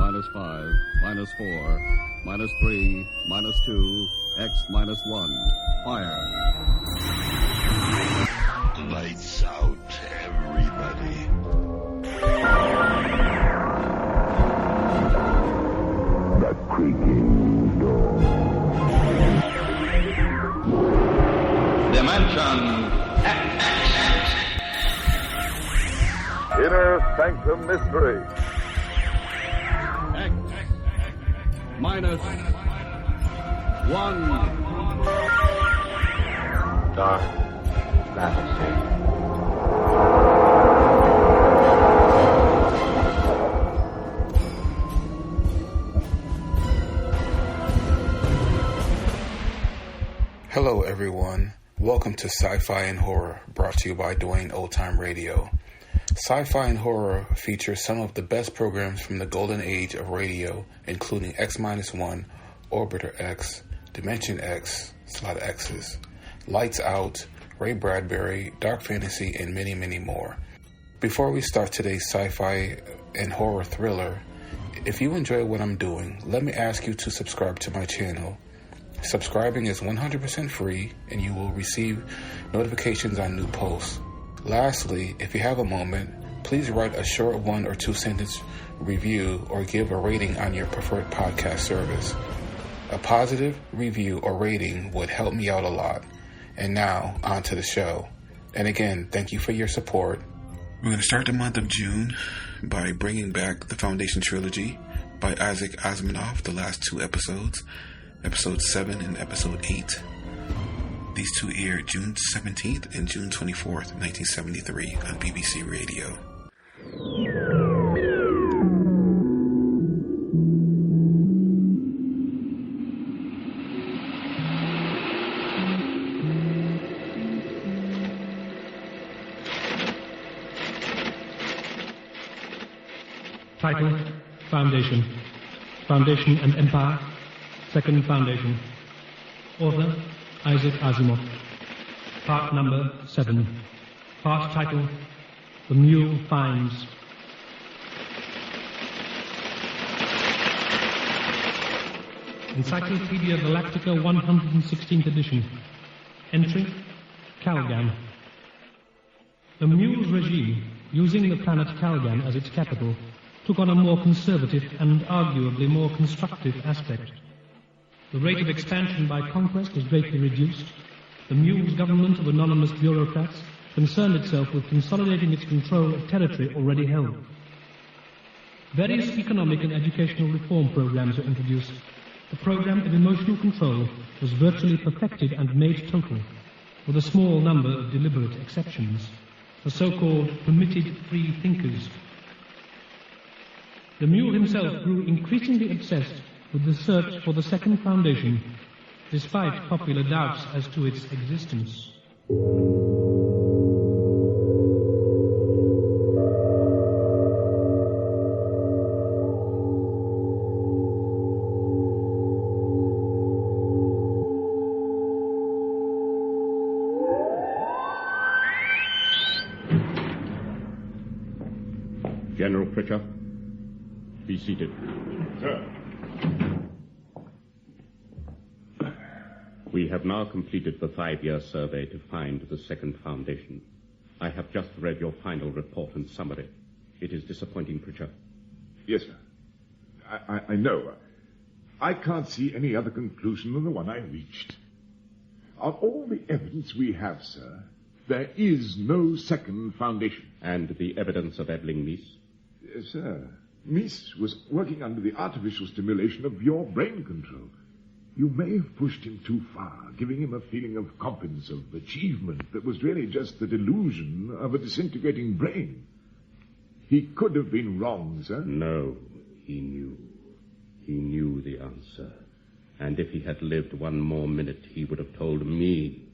minus 5, minus 4, minus 3, minus 2, X minus 1. Fire. Lights out, everybody. The creaking door. Dimension X. Inner Sanctum Mystery. X minus 1. Dark fantasy. Hello everyone, welcome to Sci-Fi and Horror, brought to you by Dwayne Old Time Radio. Sci-Fi and Horror features some of the best programs from the golden age of radio, including X-1, Orbiter X, Dimension X, it's a lot of X's, Lights Out, Ray Bradbury, Dark Fantasy, and many, many more. Before we start today's sci-fi and horror thriller, if you enjoy what I'm doing, let me ask you to subscribe to my channel. Subscribing is 100% free, and you will receive notifications on new posts. Lastly, if you have a moment, please write a short 1 or 2 sentence review or give a rating on your preferred podcast service. A positive review or rating would help me out a lot. And now, on to the show. And again, thank you for your support. We're going to start the month of June by bringing back the Foundation Trilogy by Asimov, the last 2 episodes. Episode 7 and Episode 8. These 2 aired June 17th and June 24th, 1973 on BBC Radio. Title, Foundation. Foundation and Empire. Second Foundation. Author, Isaac Asimov. Part number 7. Part title, The Mule Finds. Encyclopedia Galactica 116th edition. Entry, Calgan. The Mule's regime, using the planet Calgan as its capital, took on a more conservative and arguably more constructive aspect. The rate of expansion by conquest was greatly reduced. The Mule's government of anonymous bureaucrats concerned itself with consolidating its control of territory already held. Various economic and educational reform programs were introduced. The program of emotional control was virtually perfected and made total, with a small number of deliberate exceptions, the so-called permitted free thinkers. The Mule himself grew increasingly obsessed with the search for the Second Foundation, despite popular doubts as to its existence. General Pritchard, be seated. Sir. We have now completed the 5-year survey to find the Second Foundation. I have just read your final report and summary. It is disappointing, Pritchard. Yes, sir. I know. I can't see any other conclusion than the one I reached. On all the evidence we have, sir, there is no Second Foundation. And the evidence of Ebeling Meese? Sir, Meese was working under the artificial stimulation of your brain control. You may have pushed him too far, giving him a feeling of competence, of achievement that was really just the delusion of a disintegrating brain. He could have been wrong, sir. No, he knew. He knew the answer. And if he had lived one more minute, he would have told me.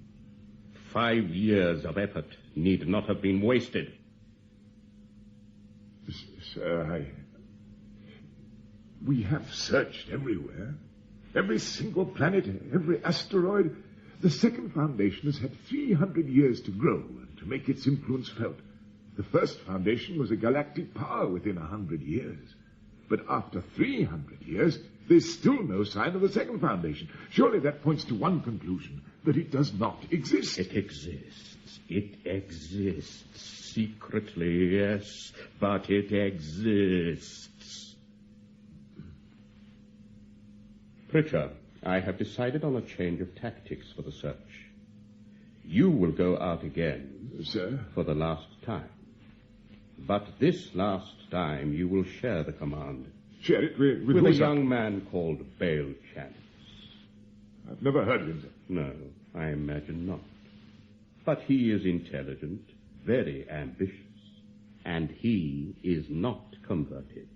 5 years of effort need not have been wasted. Sir, we have searched everywhere. Every single planet, every asteroid. The Second Foundation has had 300 years to grow and to make its influence felt. The First Foundation was a galactic power within 100 years. But after 300 years, there's still no sign of the second foundation. Surely that points to one conclusion, that it does not exist. It exists. It exists. Secretly, yes, but it exists. Pritchard, I have decided on a change of tactics for the search. You will go out again, Sir? For the last time. But this last time you will share the command. Share it with With who, a sir? young man called Bale Chance. I've never heard of him, sir. No, I imagine not. But he is intelligent, very ambitious, and he is not converted.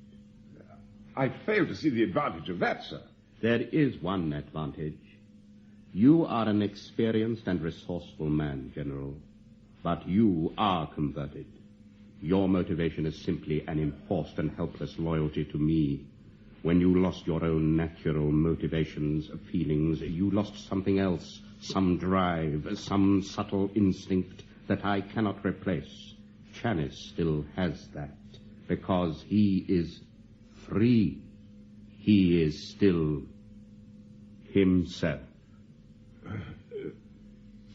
I fail to see the advantage of that, sir. There is one advantage. You are an experienced and resourceful man, General, but you are converted. Your motivation is simply an enforced and helpless loyalty to me. When you lost your own natural motivations, feelings, you lost something else, some drive, some subtle instinct that I cannot replace. Chanis still has that, because he is free. He is still himself.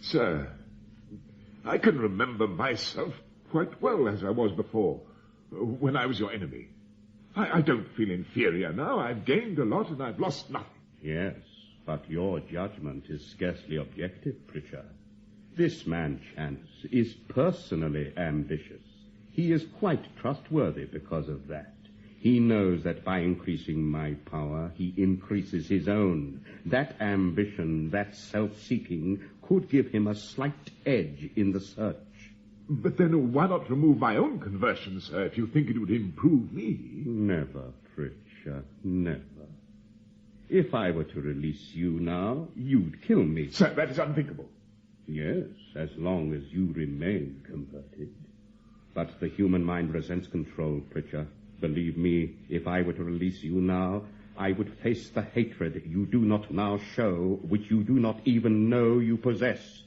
Sir, I can remember myself quite well as I was before, when I was your enemy. I don't feel inferior now. I've gained a lot and I've lost nothing. Yes, but your judgment is scarcely objective, Pritchard. This man, Chance, is personally ambitious. He is quite trustworthy because of that. He knows that by increasing my power, he increases his own. That ambition, that self-seeking, could give him a slight edge in the search. But then why not remove my own conversion, sir, if you think it would improve me? Never, Pritchard, never. If I were to release you now, you'd kill me. Sir, that is unthinkable. Yes, as long as you remain converted. But the human mind resents control, Pritchard. Believe me, if I were to release you now, I would face the hatred you do not now show, which you do not even know you possess.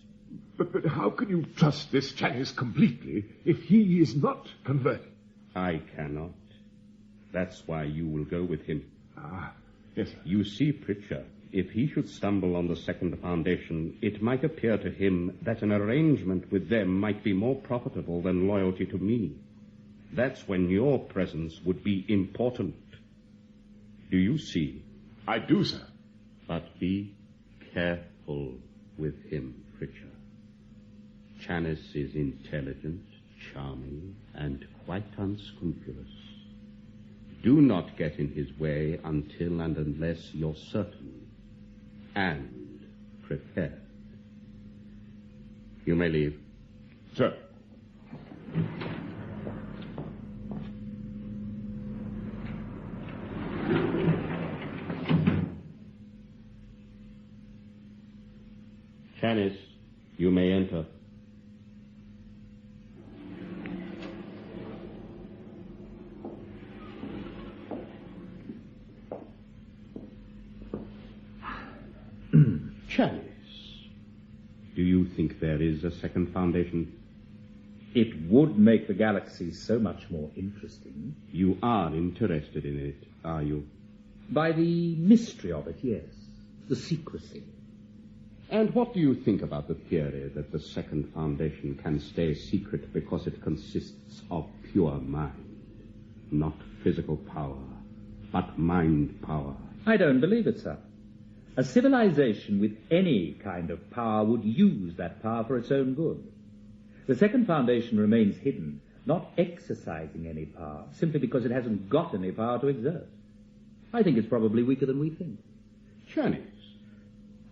But how can you trust this Chanis completely if he is not converted? I cannot. That's why you will go with him. Ah, yes, sir. You see, Pritchard, if he should stumble on the second foundation, it might appear to him that an arrangement with them might be more profitable than loyalty to me. That's when your presence would be important. Do you see? I do, sir. But be careful with him, Pritchard. Chanis is intelligent, charming, and quite unscrupulous. Do not get in his way until and unless you're certain and prepared. You may leave. Sir. Chanis, you may enter. Chanis, do you think there is a second foundation? It would make the galaxy so much more interesting. You are interested in it, are you? By the mystery of it, yes. The secrecy. And what do you think about the theory that the second foundation can stay secret because it consists of pure mind? Not physical power, but mind power. I don't believe it, sir. A civilization with any kind of power would use that power for its own good. The second foundation remains hidden, not exercising any power, simply because it hasn't got any power to exert. I think it's probably weaker than we think. Chanis,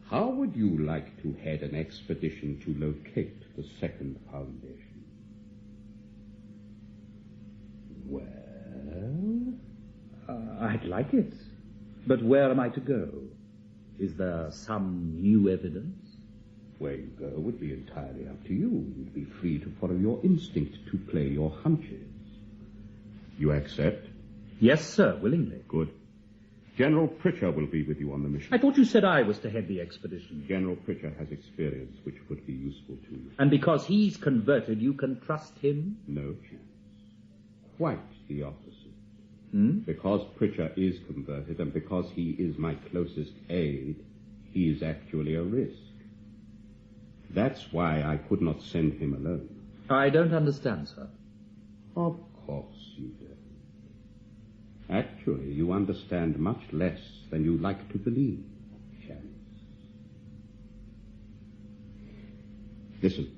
how would you like to head an expedition to locate the second foundation? Well? I'd like it. But where am I to go? Is there some new evidence? Where you go would be entirely up to you. You'd be free to follow your instinct, to play your hunches. You accept? Yes, sir, willingly. Good. General Pritchard will be with you on the mission. I thought you said I was to head the expedition. General Pritchard has experience which could be useful to you. And because he's converted, you can trust him? No chance. Quite the opposite. Because Pritchard is converted and because he is my closest aide, he is actually a risk. That's why I could not send him alone. I don't understand, sir. Of course you don't. Actually, you understand much less than you like to believe, Chance. Listen.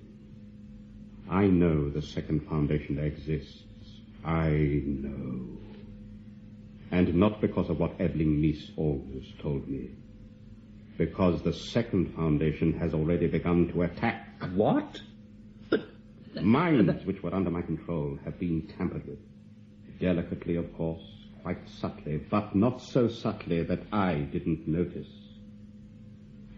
I know the second foundation exists. I know. And not because of what Ebeling Meese always told me. Because the second foundation has already begun to attack. What? Minds which were under my control have been tampered with. Delicately, of course, quite subtly, but not so subtly that I didn't notice.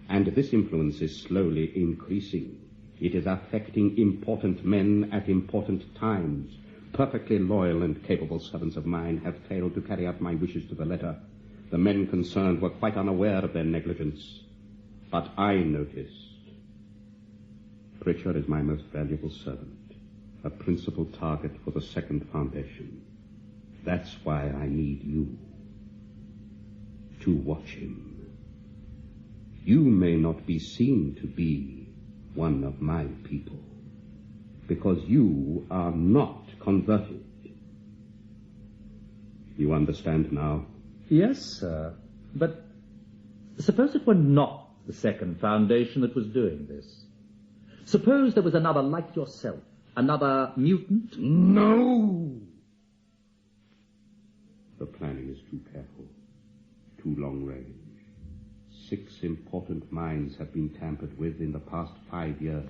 And this influence is slowly increasing. It is affecting important men at important times. Perfectly loyal and capable servants of mine have failed to carry out my wishes to the letter. The men concerned were quite unaware of their negligence. But I noticed. Pritchard is my most valuable servant, a principal target for the second foundation. That's why I need you to watch him. You may not be seen to be one of my people, because you are not converted. You understand now? Yes, sir. But suppose it were not the second foundation that was doing this. Suppose there was another like yourself, another mutant? No! The planning is too careful, too long range. 6 important minds have been tampered with in the past 5 years.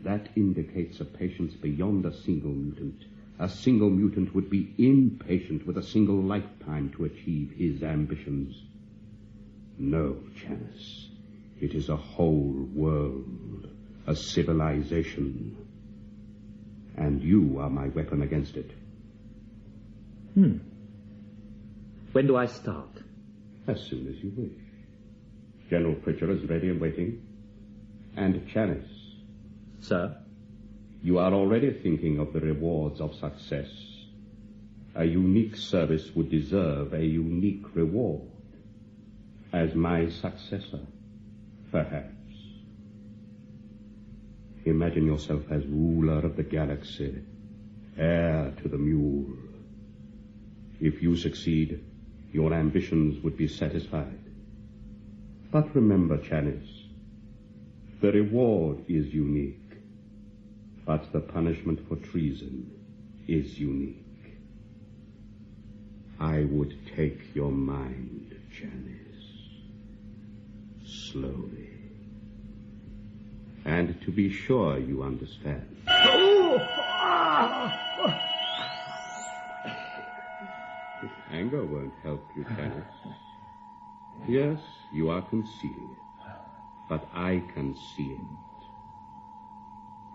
That indicates a patience beyond a single mutant. A single mutant would be impatient with a single lifetime to achieve his ambitions. No, Janice. It is a whole world, a civilization. And you are my weapon against it. When do I start? As soon as you wish. General Pritchard is ready and waiting. And Janice. Sir? You are already thinking of the rewards of success. A unique service would deserve a unique reward. As my successor, perhaps. Imagine yourself as ruler of the galaxy, heir to the mule. If you succeed, your ambitions would be satisfied. But remember, Janice, the reward is unique. But the punishment for treason is unique. I would take your mind, Janice, slowly. And to be sure you understand. Anger won't help you, Janice. Yes, you are concealing it, but I can see it.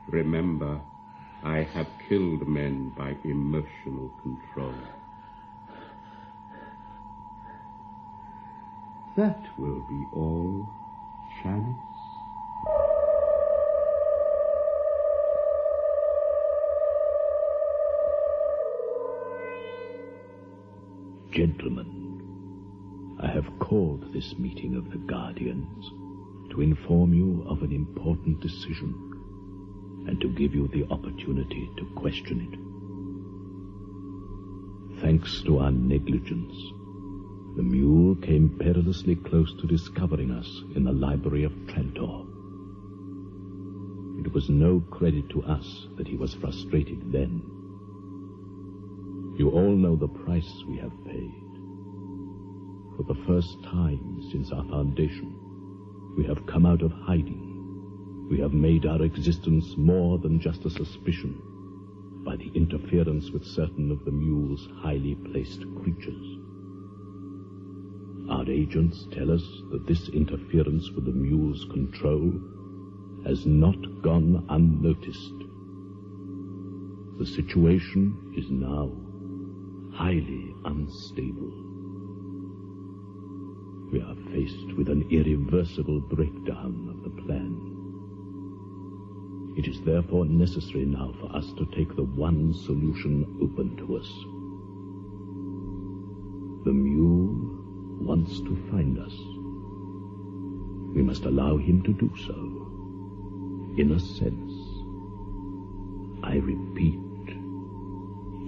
Remember, I have killed men by emotional control. That will be all, Janice. Gentlemen, I have called this meeting of the Guardians to inform you of an important decision and to give you the opportunity to question it. Thanks to our negligence, the Mule came perilously close to discovering us in the library of Trantor. It was no credit to us that he was frustrated then. You all know the price we have paid. For the first time since our foundation, we have come out of hiding. We have made our existence more than just a suspicion by the interference with certain of the Mule's highly placed creatures. Our agents tell us that this interference with the Mule's control has not gone unnoticed. The situation is now highly unstable. We are faced with an irreversible breakdown of the plan. It is therefore necessary now for us to take the one solution open to us. The mule wants to find us. We must allow him to do so. In a sense. I repeat,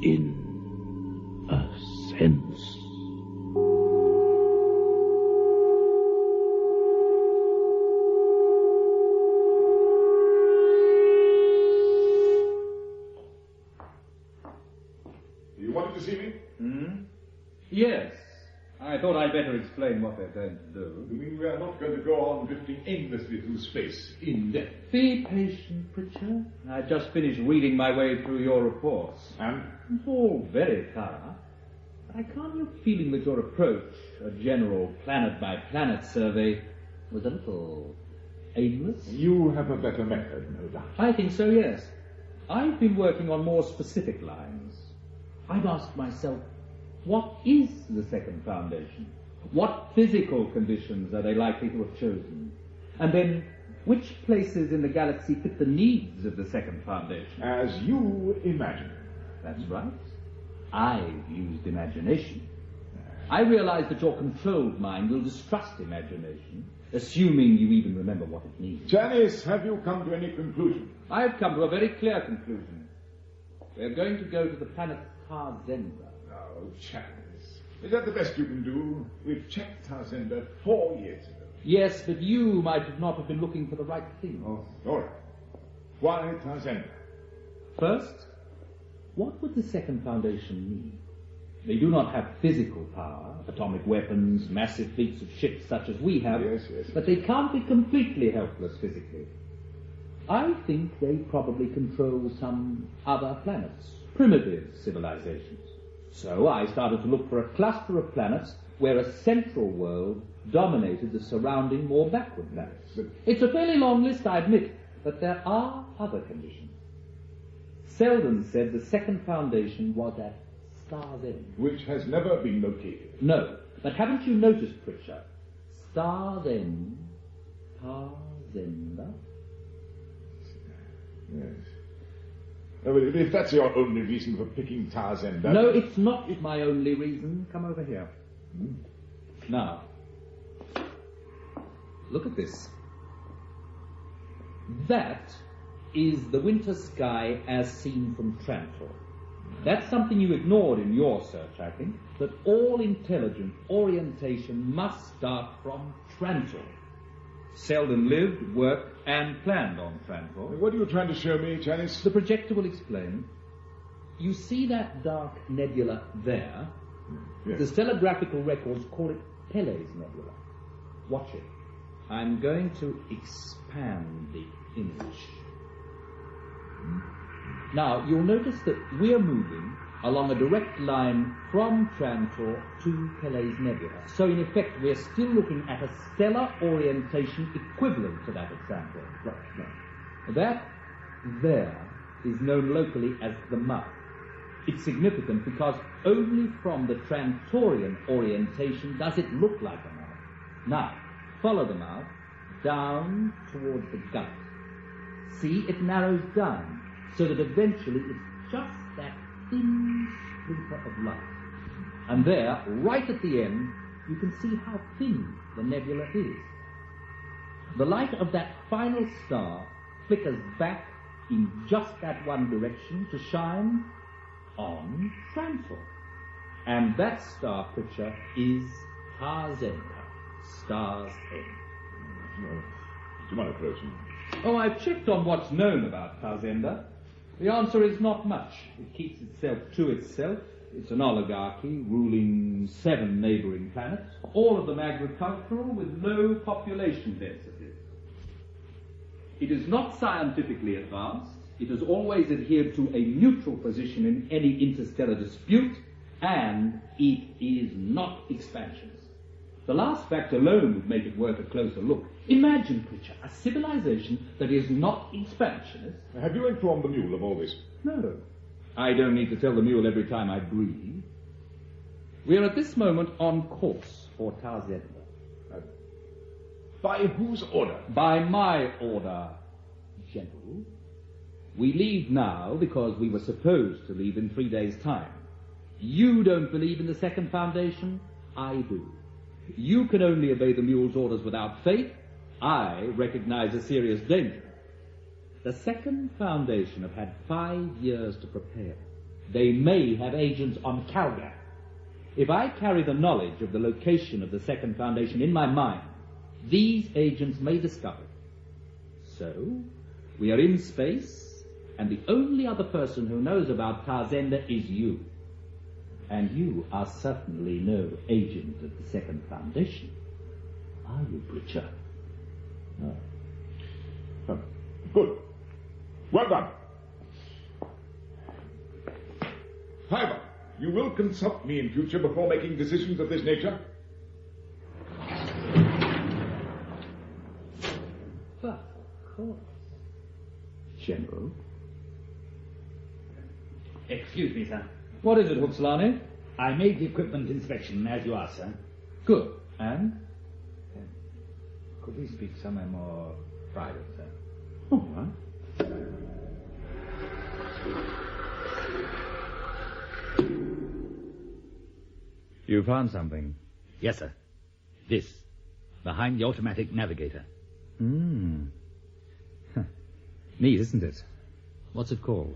in a sense. You wanted to see me? Yes. I thought I'd better explain what they're going to do. You mean we are not going to go on drifting aimlessly through space, in depth? Be patient, Pritchard. I've just finished reading my way through your reports. And? It's all very thorough. I can't help feeling that your approach, a general planet-by-planet survey, was a little aimless. You have a better method, no doubt. I think so, yes. I've been working on more specific lines. I've asked myself, what is the second foundation? What physical conditions are they likely to have chosen? And then, which places in the galaxy fit the needs of the second foundation? As you imagine. That's right. I've used imagination. I realize that your controlled mind will distrust imagination, assuming you even remember what it means. Janice, have you come to any conclusion? I've come to a very clear conclusion. We're going to go to the planet Tarzenda. Oh, Janice. Is that the best you can do? We've checked Tarzenda 4 years ago. Yes, but you might not have been looking for the right thing. Oh, all right. Why Tarzenda? First, what would the second foundation need? They do not have physical power, atomic weapons, massive fleets of ships such as we have, Yes. but they can't be completely helpless physically. I think they probably control some other planets, primitive civilizations. So I started to look for a cluster of planets where a central world dominated the surrounding, more backward planets. It's a fairly long list, I admit, but there are other conditions. Selden said the second foundation was at Star's End. Which has never been located. No, but haven't you noticed, Pritchard? Star's End, Tarzenda? Yes. Oh, well, if that's your only reason for picking Tarzenda... No, it's not my only reason. Come over here. Now, look at this. That is the winter sky as seen from Trantor. That's something you ignored in your search, I think, that all intelligent orientation must start from Trantor. Selden lived, worked, and planned on Trantor. What are you trying to show me, Janice? The projector will explain. You see that dark nebula there? Yes. The stellographical records call it Pele's Nebula. Watch it. I'm going to expand the image. Now, you'll notice that we're moving along a direct line from Trantor to Pele's Nebula. So, in effect, we're still looking at a stellar orientation equivalent to that of Trantor. Right. That there is known locally as the mouth. It's significant because only from the Trantorian orientation does it look like a mouth. Now, follow the mouth down towards the gut. See, it narrows down so that eventually it's just that thin splinter of light. And there, right at the end, you can see how thin the nebula is. The light of that final star flickers back in just that one direction to shine on Trantor. And that star picture is Tarzenda, Star's End. No. Do you mind approaching? Oh, I've checked on what's known about Tarzenda. The answer is not much. It keeps itself to itself. It's an oligarchy ruling 7 neighboring planets, all of them agricultural with low population densities. It is not scientifically advanced. It has always adhered to a neutral position in any interstellar dispute, and it is not expansionist. The last fact alone would make it worth a closer look. Imagine, Pritchard, a civilization that is not expansionist. Have you informed the mule of all this? No. I don't need to tell the mule every time I breathe. We are at this moment on course for Tarzenda. By whose order? By my order, General. We leave now because we were supposed to leave in 3 days' time. You don't believe in the second foundation? I do. You can only obey the mule's orders without faith. I recognize a serious danger. The second foundation have had 5 years to prepare. They may have agents on Calgary. If I carry the knowledge of the location of the second foundation in my mind, these agents may discover it. So, we are in space, and the only other person who knows about Tarzenda is you. And you are certainly no agent of the second foundation. Are you, Pritchard? No. Oh, good. Well done. However, you will consult me in future before making decisions of this nature? But, of course. General? Excuse me, sir. What is it, Huxlani? I made the equipment inspection, as you asked, sir. Good. And? Could we speak somewhere more private, sir? All right. You found something? Yes, sir. This. Behind the automatic navigator. Neat, isn't it? What's it called?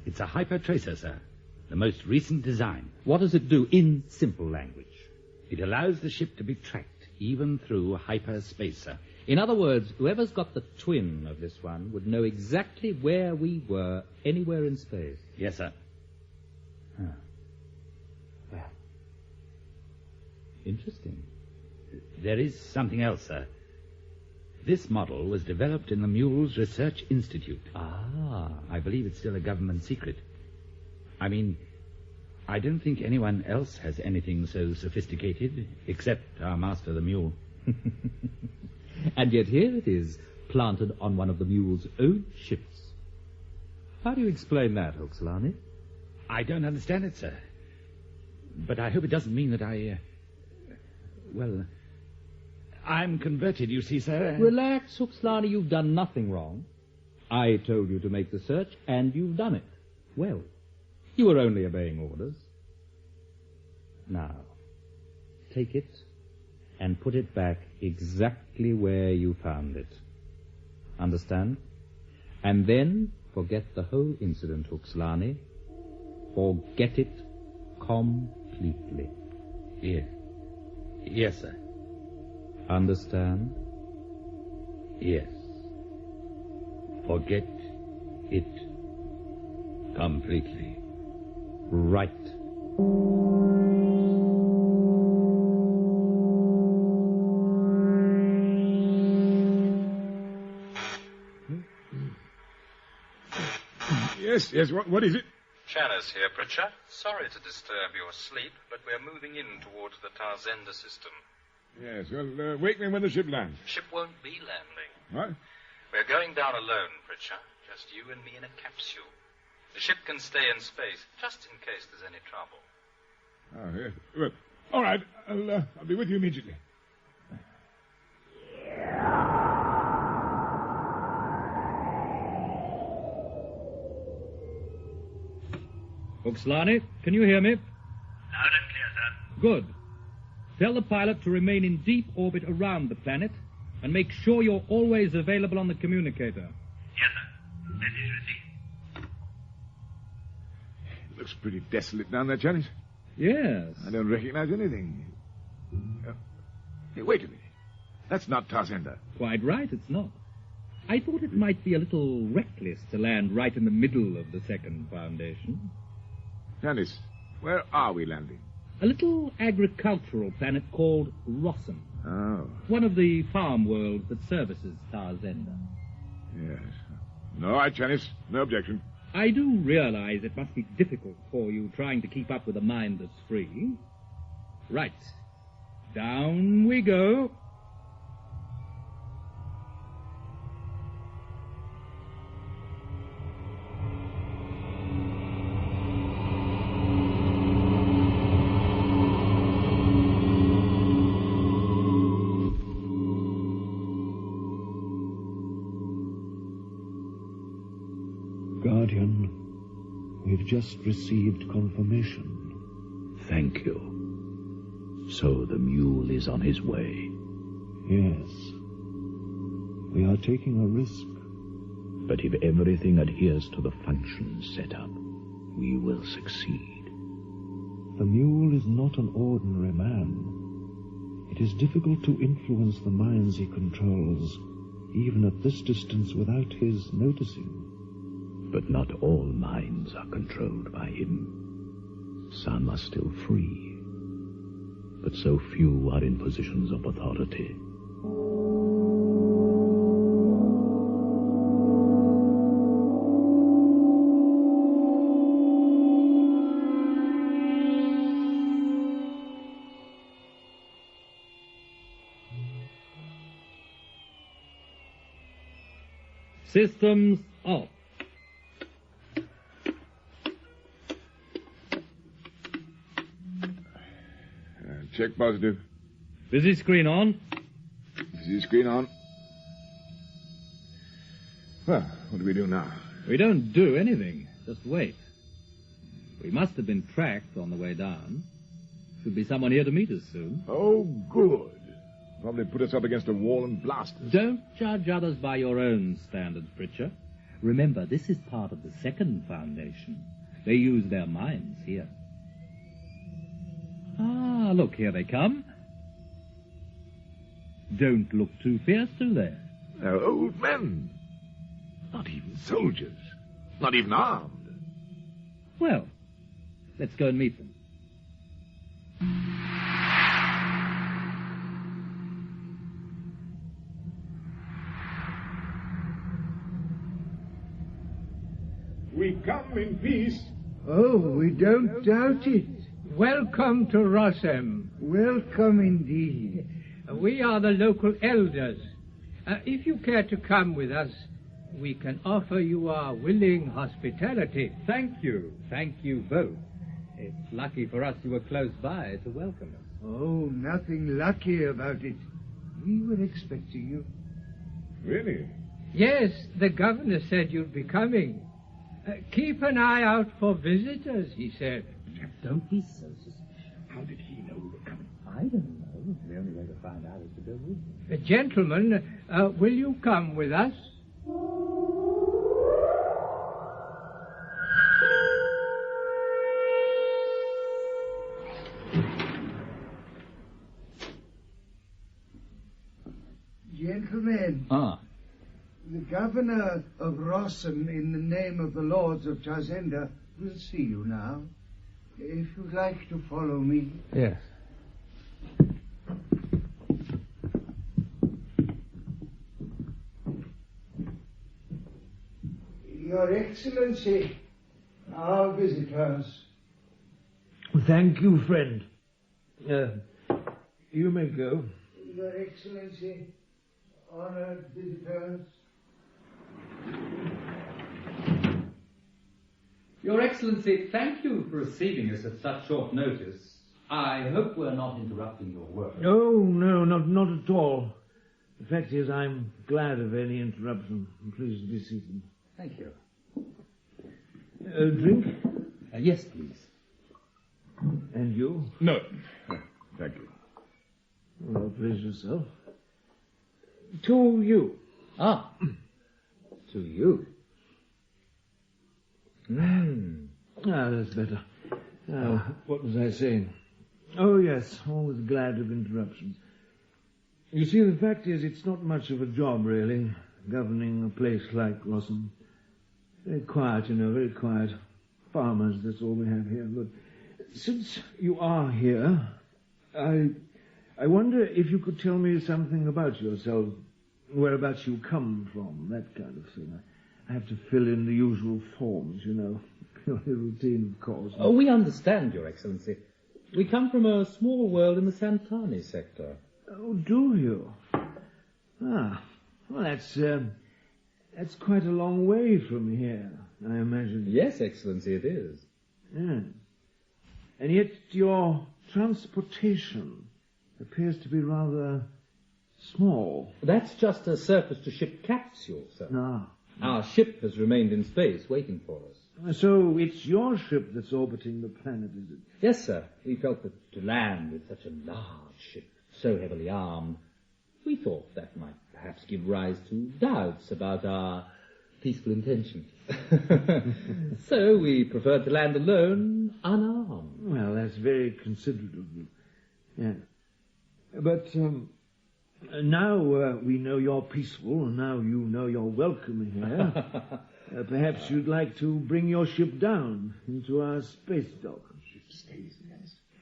It's a hypertracer, sir. The most recent design. What does it do in simple language? It allows the ship to be tracked, even through hyperspace, sir. In other words, whoever's got the twin of this one would know exactly where we were anywhere in space. Yes, sir. Huh. Well, interesting. There is something else, sir. This model was developed in the Mule's Research Institute. Ah. I believe it's still a government secret. I mean, I don't think anyone else has anything so sophisticated, except our master, the Mule. And yet here it is, planted on one of the Mule's own ships. How do you explain that, Huxlani? I don't understand it, sir. But I hope it doesn't mean that I'm converted, you see, sir. Relax, Huxlani, you've done nothing wrong. I told you to make the search, and you've done it. Well, you were only obeying orders. Now, take it and put it back exactly where you found it. Understand? And then forget the whole incident, Huxlani. Forget it completely. Yes. Yes, sir. Understand? Yes. Forget it completely. Right. Yes, what is it? Janice here, Pritchard. Sorry to disturb your sleep, but we're moving in towards the Tarzenda system. Yes, well, wake me when the ship lands. Ship won't be landing. What? We're going down alone, Pritchard. Just you and me in a capsule. The ship can stay in space, just in case there's any trouble. Oh, yes. Well, all right. I'll be with you immediately. Huxlani, can you hear me? Loud and clear, sir. Good. Tell the pilot to remain in deep orbit around the planet and make sure you're always available on the communicator. Yes, sir. Message received. It looks pretty desolate down there, Janice. Yes. I don't recognize anything. Hey, wait a minute. That's not Tarzenda. Quite right, it's not. I thought it might be a little reckless to land right in the middle of the second foundation. Janice, where are we landing? A little agricultural planet called ORSON. Oh. One of the farm worlds that services Tarzenda. Yes. All right, Janice. No objection. I do realize it must be difficult for you trying to keep up with a mind that's free. Right. Down we go. Guardian, we've just received confirmation. thank you. So the mule is on his way. Yes. We are taking a risk. But if everything adheres to the functions set up, we will succeed. The mule is not an ordinary man. It is difficult to influence the minds he controls, even at this distance without his noticing. But not all minds are controlled by him. Some are still free. But so few are in positions of authority. Systems off. Check positive. Busy screen on. Busy screen on. Well, what do we do now? We don't do anything. Just wait. We must have been tracked on the way down. Should be someone here to meet us soon. Oh, good. Probably put us up against a wall and blast us. Don't judge others by your own standards, Pritchard. Remember, this is part of the second foundation. They use their minds here. Ah, look, here they come. Don't look too fierce, do they? They're old men. Not even soldiers. Not even armed. Well, let's go and meet them. We come in peace. Oh, we don't doubt it. Welcome to Rossem. Welcome indeed. We are the local elders. If you care to come with us, we can offer you our willing hospitality. Thank you. Thank you both. It's lucky for us you were close by to welcome us. Oh, nothing lucky about it. We were expecting you. Really? Yes, the governor said you'd be coming. Keep an eye out for visitors, he said. Don't be so suspicious. How did he know we were coming? I don't know. The only way to find out is to go with him. Gentlemen, will you come with us? Gentlemen. Ah. The governor of Rossem, in the name of the lords of Tazenda, will see you now. If you'd like to follow me. Yes. Your Excellency, our visitors. Thank you, friend. You may go. Your Excellency, honored visitors. Your Excellency, thank you for receiving us at such short notice. I hope we're not interrupting your work. Oh, no, not at all. The fact is, I'm glad of any interruption. Please be seated. Thank you. Drink? Yes, please. And you? No. Thank you. Well, please yourself. To you. Ah. To you. That's better. What was I saying? Oh, yes, always glad of interruptions. You see, the fact is, it's not much of a job, really, governing a place like Rossem. Very quiet, very quiet. Farmers, that's all we have here. But since you are here, I wonder if you could tell me something about yourself, whereabouts you come from, that kind of thing. I have to fill in the usual forms, Purely routine, of course. Oh, we understand, Your Excellency. We come from a small world in the Santani sector. Oh, do you? Ah, well, that's quite a long way from here, I imagine. Yes, Excellency, it is. Yes. And yet your transportation appears to be rather small. That's just a surface-to-ship capsule, sir. Ah. Our ship has remained in space, waiting for us. So it's your ship that's orbiting the planet, is it? Yes, sir. We felt that to land with such a large ship, so heavily armed, we thought that might perhaps give rise to doubts about our peaceful intentions. So we preferred to land alone, unarmed. Well, that's very considerate of you. Yeah. But now we know you're peaceful, and now you know you're welcome here. Perhaps you'd like to bring your ship down into our space dock.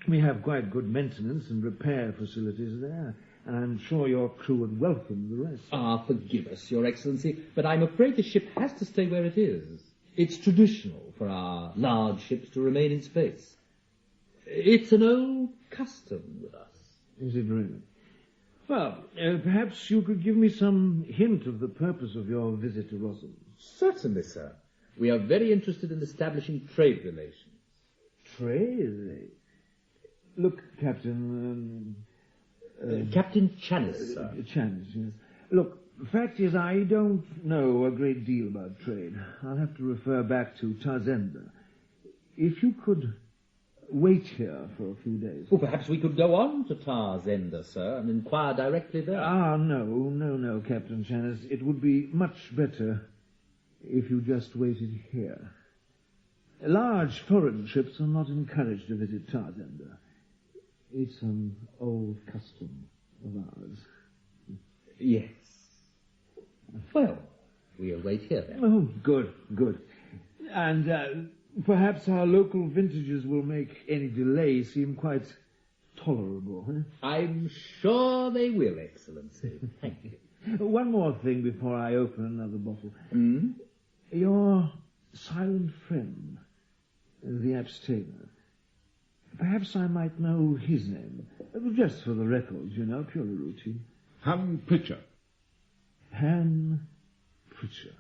We have quite good maintenance and repair facilities there, and I'm sure your crew would welcome the rest. Forgive us, Your Excellency, but I'm afraid the ship has to stay where it is. It's traditional for our large ships to remain in space. It's an old custom with us. Is it really? Well, perhaps you could give me some hint of the purpose of your visit to ORSON. Certainly, sir. We are very interested in establishing trade relations. Trade? Look, Captain... Captain Chanis, sir. Chanis, yes. Look, the fact is I don't know a great deal about trade. I'll have to refer back to Tarzenda. If you could wait here for a few days... Well, perhaps we could go on to Tarzenda, sir, and inquire directly there. No, Captain Chanis. It would be much better if you just waited here. Large foreign ships are not encouraged to visit Tarzenda. It's an old custom of ours. Yes. Well, we'll wait here then. Oh, good. And perhaps our local vintages will make any delay seem quite tolerable. Huh? I'm sure they will, Excellency. Thank you. One more thing before I open another bottle. Hmm? Your silent friend, the abstainer. Perhaps I might know his name. Just for the records, purely routine. Han Pritchard. Han Pritchard.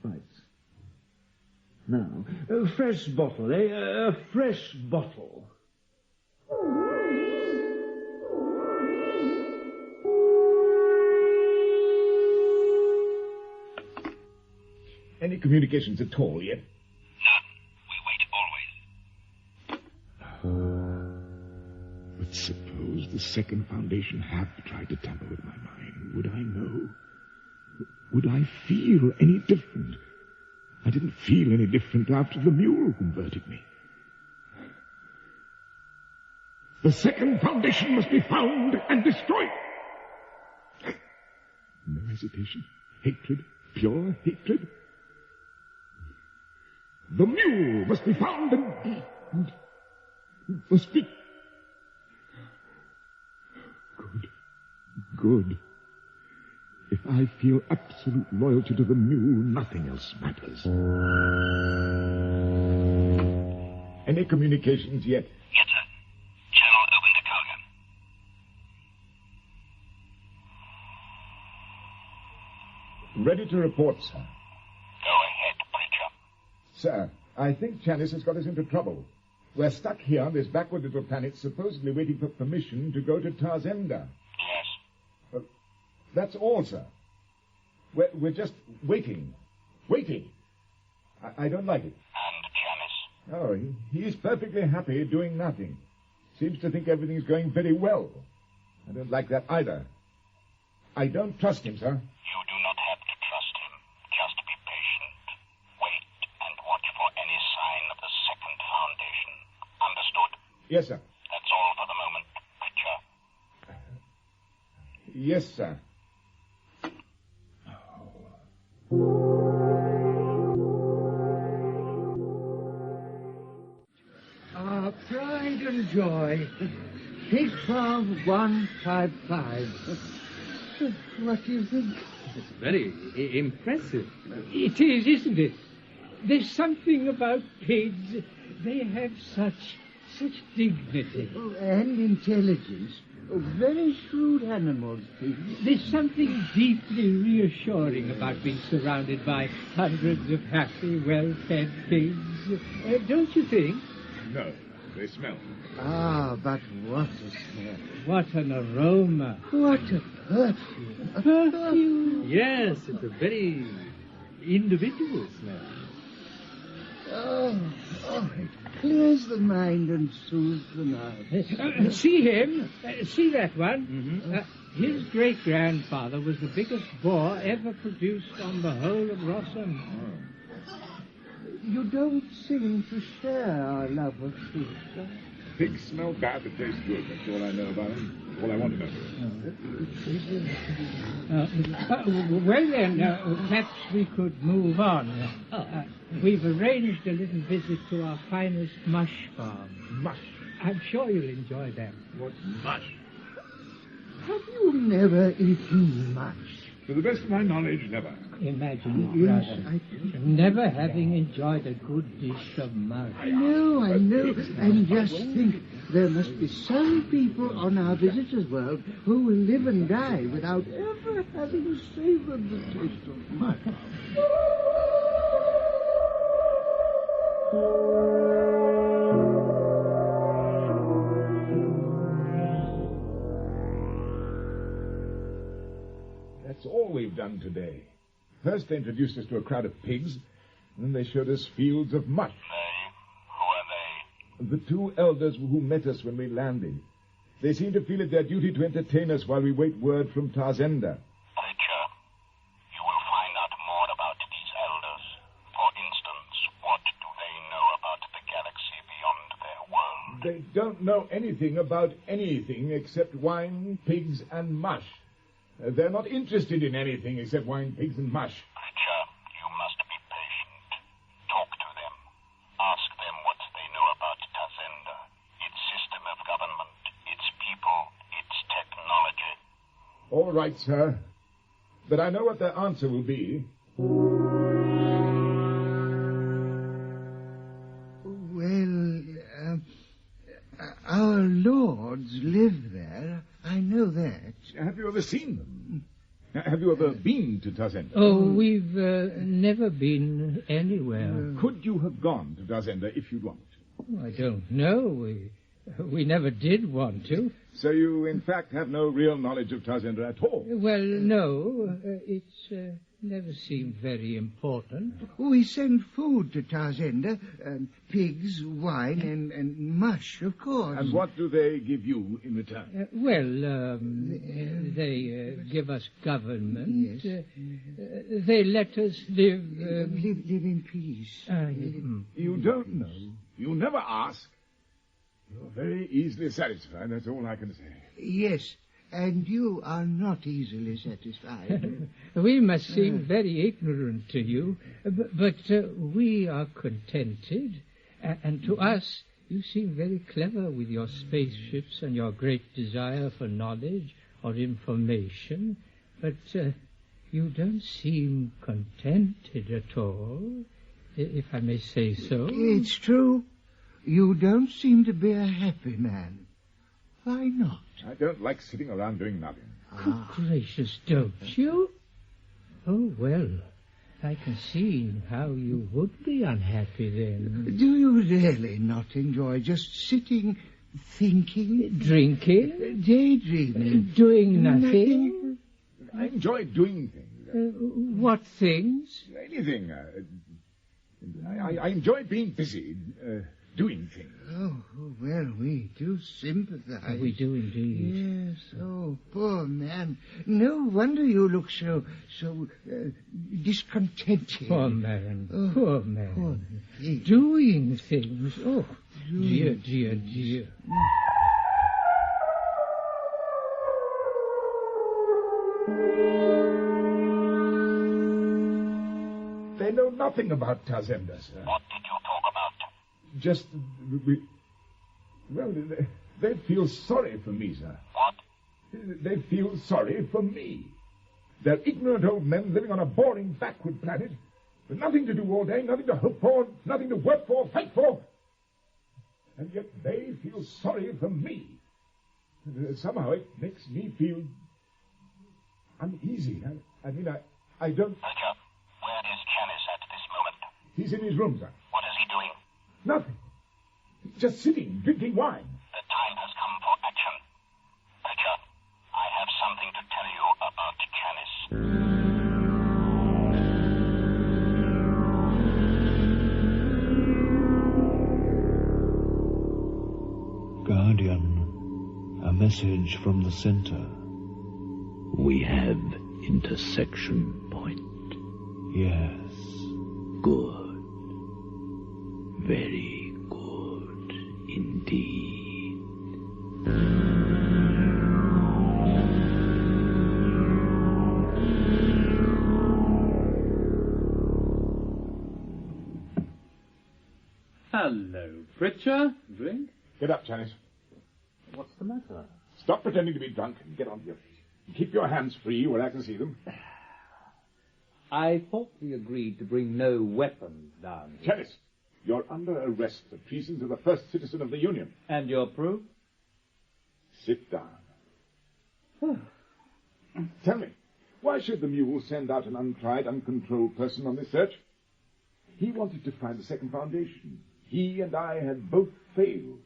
Right. Now, a fresh bottle, eh? A fresh bottle. Any communications at all yet? But suppose the second foundation had tried to tamper with my mind. Would I know? Would I feel any different? I didn't feel any different after the mule converted me. The second foundation must be found and destroyed. No hesitation. Hatred. Pure hatred. The mule must be found and must be... Good. If I feel absolute loyalty to the mule, nothing else matters. Any communications yet? Yes, sir. Channel open to cargo. Ready to report, sir. Go ahead, Pritchard. Sir, I think Chanis has got us into trouble. We're stuck here on this backward little planet, supposedly waiting for permission to go to Tarzenda. Yes. That's all, sir. We're just waiting. Waiting. I don't like it. And Chanis? Oh, he's perfectly happy doing nothing. Seems to think everything's going very well. I don't like that either. I don't trust him, sir. You do not have to trust him. Just be patient. Wait and watch for any sign of the second foundation. Understood? Yes, sir. That's all for the moment, Pritchard. Yes, sir. Our pride and joy. Pig Farm 155. What do you think? It's very impressive. It is, isn't it? There's something about pigs. They have such dignity. Oh, and intelligence. Oh, very shrewd animals, pigs. There's something deeply reassuring about being surrounded by hundreds of happy, well-fed pigs. Don't you think? No, they smell. Ah, but what a smell. What an aroma. What a perfume. Perfume? Yes, it's a very individual smell. Oh, it clears the mind and soothes the nerves. See him? See that one? His great-grandfather was the biggest boar ever produced on the whole of Rossum. You don't seem to share our love of food, sir. Pigs smell bad, but taste good. That's all I know about them. All I want to know. Well then, perhaps we could move on. We've arranged a little visit to our finest mush farm. Mush? I'm sure you'll enjoy that. What's mush? Have you never eaten much? To the best of my knowledge, never. Imagine it, brother. Never having enjoyed a good dish of mush. I know. And just think, there must be some people on our visitors' world who will live and die without ever having savored the taste of mush. That's all we've done today. First they introduced us to a crowd of pigs, and then they showed us fields of mush. Who are they? The two elders who met us when we landed. They seem to feel it their duty to entertain us while we wait word from Tarzenda. Preacher, you will find out more about these elders. For instance, what do they know about the galaxy beyond their world? They don't know anything about anything except wine, pigs, and mush. They're not interested in anything except wine, pigs, and mush. Preacher, you must be patient. Talk to them. Ask them what they know about Tarzenda, its system of government, its people, its technology. All right, sir. But I know what their answer will be. Well, our lords live there. I know that. Have you ever seen them? Have you ever been to Tarzenda? Oh, we've never been anywhere. Could you have gone to Tarzenda if you'd wanted to? I don't know. We never did want to. So you, in fact, have no real knowledge of Tarzenda at all? Well, no. It's never seemed very important. We send food to Tarzenda, pigs, wine, and mush, of course. And what do they give you in return? They give us government. Yes. They let us live... live in peace. You don't know. You never ask. You're very easily satisfied, that's all I can say. Yes, and you are not easily satisfied. We must seem very ignorant to you, but we are contented, and to us you seem very clever with your spaceships and your great desire for knowledge or information, but you don't seem contented at all, if I may say so. It's true. You don't seem to be a happy man. Why not? I don't like sitting around doing nothing. Good gracious, don't you? Oh, well, I can see how you would be unhappy then. Do you really not enjoy just sitting, thinking? Drinking? Daydreaming? Doing nothing? I enjoy doing things. What things? Anything. I enjoy being busy, doing things. Oh, well, we do sympathize. We do indeed. Yes, oh, poor man. No wonder you look so discontented. Poor man, poor man. Poor thing. Doing things. Oh, dear, dear, dear. They know nothing about Tarzenda, sir. What did you talk about? Just, well, they feel sorry for me, sir. What? They feel sorry for me. They're ignorant old men living on a boring, backward planet, with nothing to do all day, nothing to hope for, nothing to work for, fight for. And yet they feel sorry for me. Somehow it makes me feel uneasy. I don't... Roger, where is Janice at this moment? He's in his room, sir. What is he doing? Nothing. Just sitting, drinking wine. The time has come for action. Roger, I have something to tell you about Janice. Guardian, a message from the center. We have intersection point. Yes. Good. Very good indeed. Hello, Pritchard. Drink? Get up, Janice. What's the matter? Stop pretending to be drunk and get on your feet. And keep your hands free where I can see them. I thought we agreed to bring no weapons down here. Janice, you're under arrest for treason to the first citizen of the Union. And your proof? Sit down. Tell me, why should the Mule send out an untried, uncontrolled person on this search? He wanted to find the second foundation. He and I had both failed.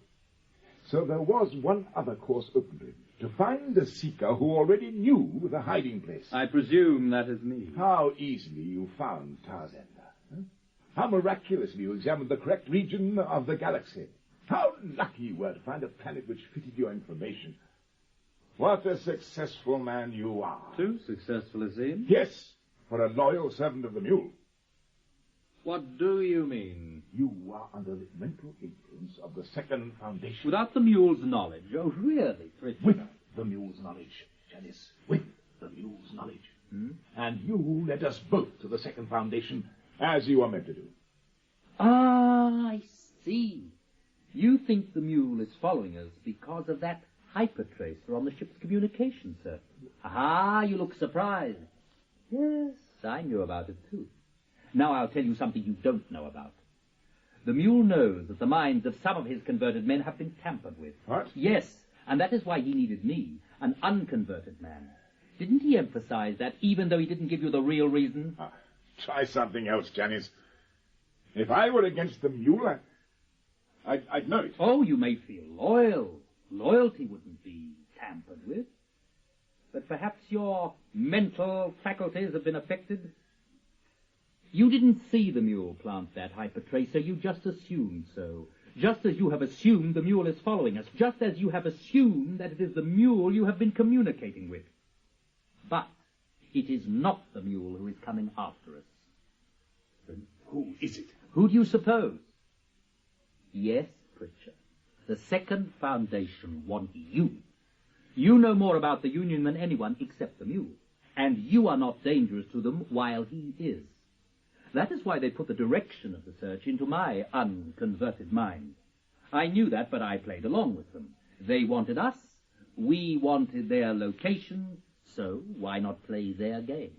So there was one other course open to him. To find a seeker who already knew the hiding place. I presume that is me. How easily you found Tarzenda. Huh? How miraculously you examined the correct region of the galaxy. How lucky you were to find a planet which fitted your information. What a successful man you are. Too successful, it seems. Yes, for a loyal servant of the Mule. What do you mean? You are under the mental influence of the second foundation. Without the Mule's knowledge? Oh, really, Pritchard? With the Mule's knowledge, Janice. With the Mule's knowledge. And you led us both to the second foundation, as you were meant to do. Ah, I see. You think the Mule is following us because of that hypertracer on the ship's communication circuit. Ah, you look surprised. Yes, I knew about it, too. Now I'll tell you something you don't know about. The Mule knows that the minds of some of his converted men have been tampered with. What? Yes, and that is why he needed me, an unconverted man. Didn't he emphasize that, even though he didn't give you the real reason? Try something else, Janice. If I were against the Mule, I'd know it. Oh, you may feel loyal. Loyalty wouldn't be tampered with. But perhaps your mental faculties have been affected. You didn't see the Mule plant that hypertracer, you just assumed so. Just as you have assumed the Mule is following us, just as you have assumed that it is the Mule you have been communicating with. But it is not the Mule who is coming after us. Then who is it? Who do you suppose? Yes, Pritchard. The second foundation want you. You know more about the Union than anyone except the Mule. And you are not dangerous to them while he is. That is why they put the direction of the search into my unconverted mind. I knew that, but I played along with them. They wanted us, we wanted their location, so why not play their game?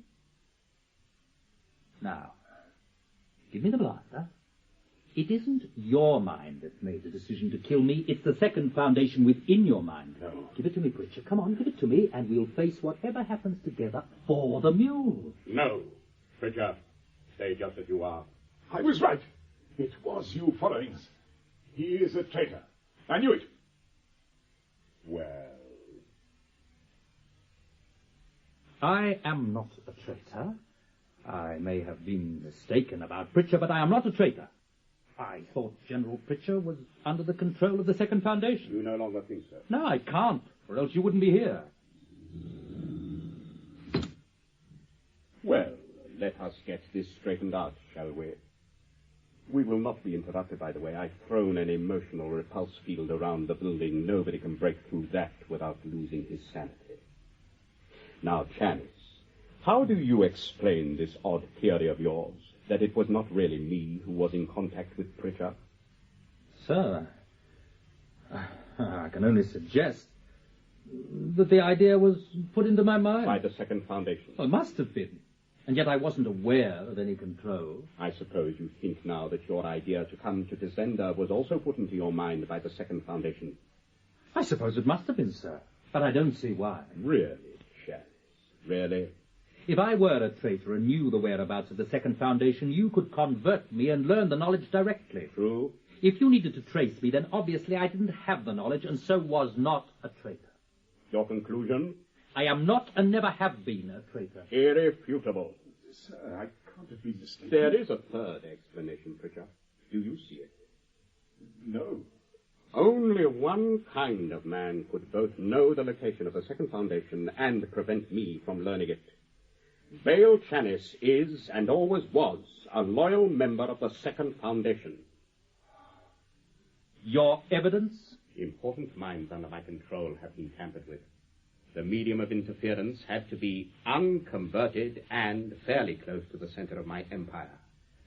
Now, give me the blaster. It isn't your mind that made the decision to kill me, it's the second foundation within your mind. No. Give it to me, Pritchard. Come on, give it to me, and we'll face whatever happens together for the Mule. No, Pritchard. Stay just as you are. I was right. It was you following us. He is a traitor. I knew it. Well, I am not a traitor. I may have been mistaken about Pritchard, but I am not a traitor. I thought General Pritchard was under the control of the Second Foundation. you no longer think so. No, I can't, or else you wouldn't be here. Well, let us get this straightened out, shall we? We will not be interrupted, by the way. I've thrown an emotional repulse field around the building. Nobody can break through that without losing his sanity. Now, Janice, how do you explain this odd theory of yours, that it was not really me who was in contact with Pritchard? Sir, I can only suggest that the idea was put into my mind. By the Second Foundation? Well, it must have been. And yet I wasn't aware of any control. I suppose you think now that your idea to come to Descender was also put into your mind by the Second Foundation. I suppose it must have been, sir. But I don't see why. Really, Janice? Really? If I were a traitor and knew the whereabouts of the Second Foundation, you could convert me and learn the knowledge directly. True. If you needed to trace me, then obviously I didn't have the knowledge and so was not a traitor. Your conclusion? I am not and never have been a traitor. Irrefutable. Sir, I can't have been mistaken. There is a third explanation, Pritchard. Do you see it? No. Only one kind of man could both know the location of the second foundation and prevent me from learning it. Vale Chanis is, and always was, a loyal member of the second foundation. Your evidence? Important minds under my control have been tampered with. The medium of interference had to be unconverted and fairly close to the center of my empire.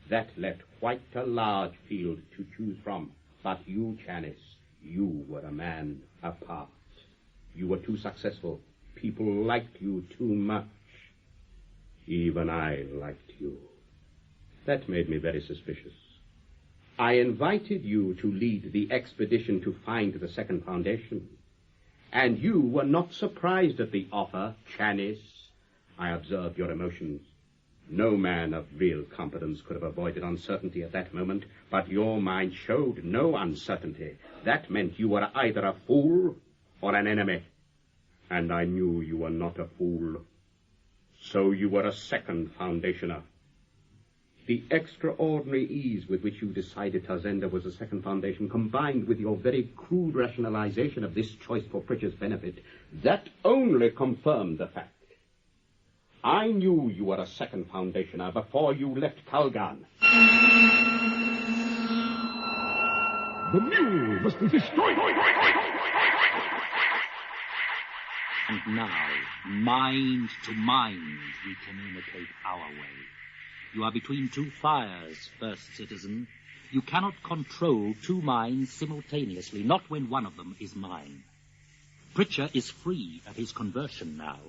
That left quite a large field to choose from. But you, Chanis, you were a man apart. You were too successful. People liked you too much. Even I liked you. That made me very suspicious. I invited you to lead the expedition to find the second foundation. And you were not surprised at the offer, Chanis. I observed your emotions. No man of real competence could have avoided uncertainty at that moment, but your mind showed no uncertainty. That meant you were either a fool or an enemy. And I knew you were not a fool. So you were a second foundationer. The extraordinary ease with which you decided Tazenda was a second foundation, combined with your very crude rationalization of this choice for Pritchard's benefit, that only confirmed the fact. I knew you were a second foundationer before you left Kalgan. The mule must be destroyed. And now, mind to mind, we communicate our way. You are between two fires, first citizen. You cannot control two minds simultaneously, not when one of them is mine. Pritchard is free of his conversion now.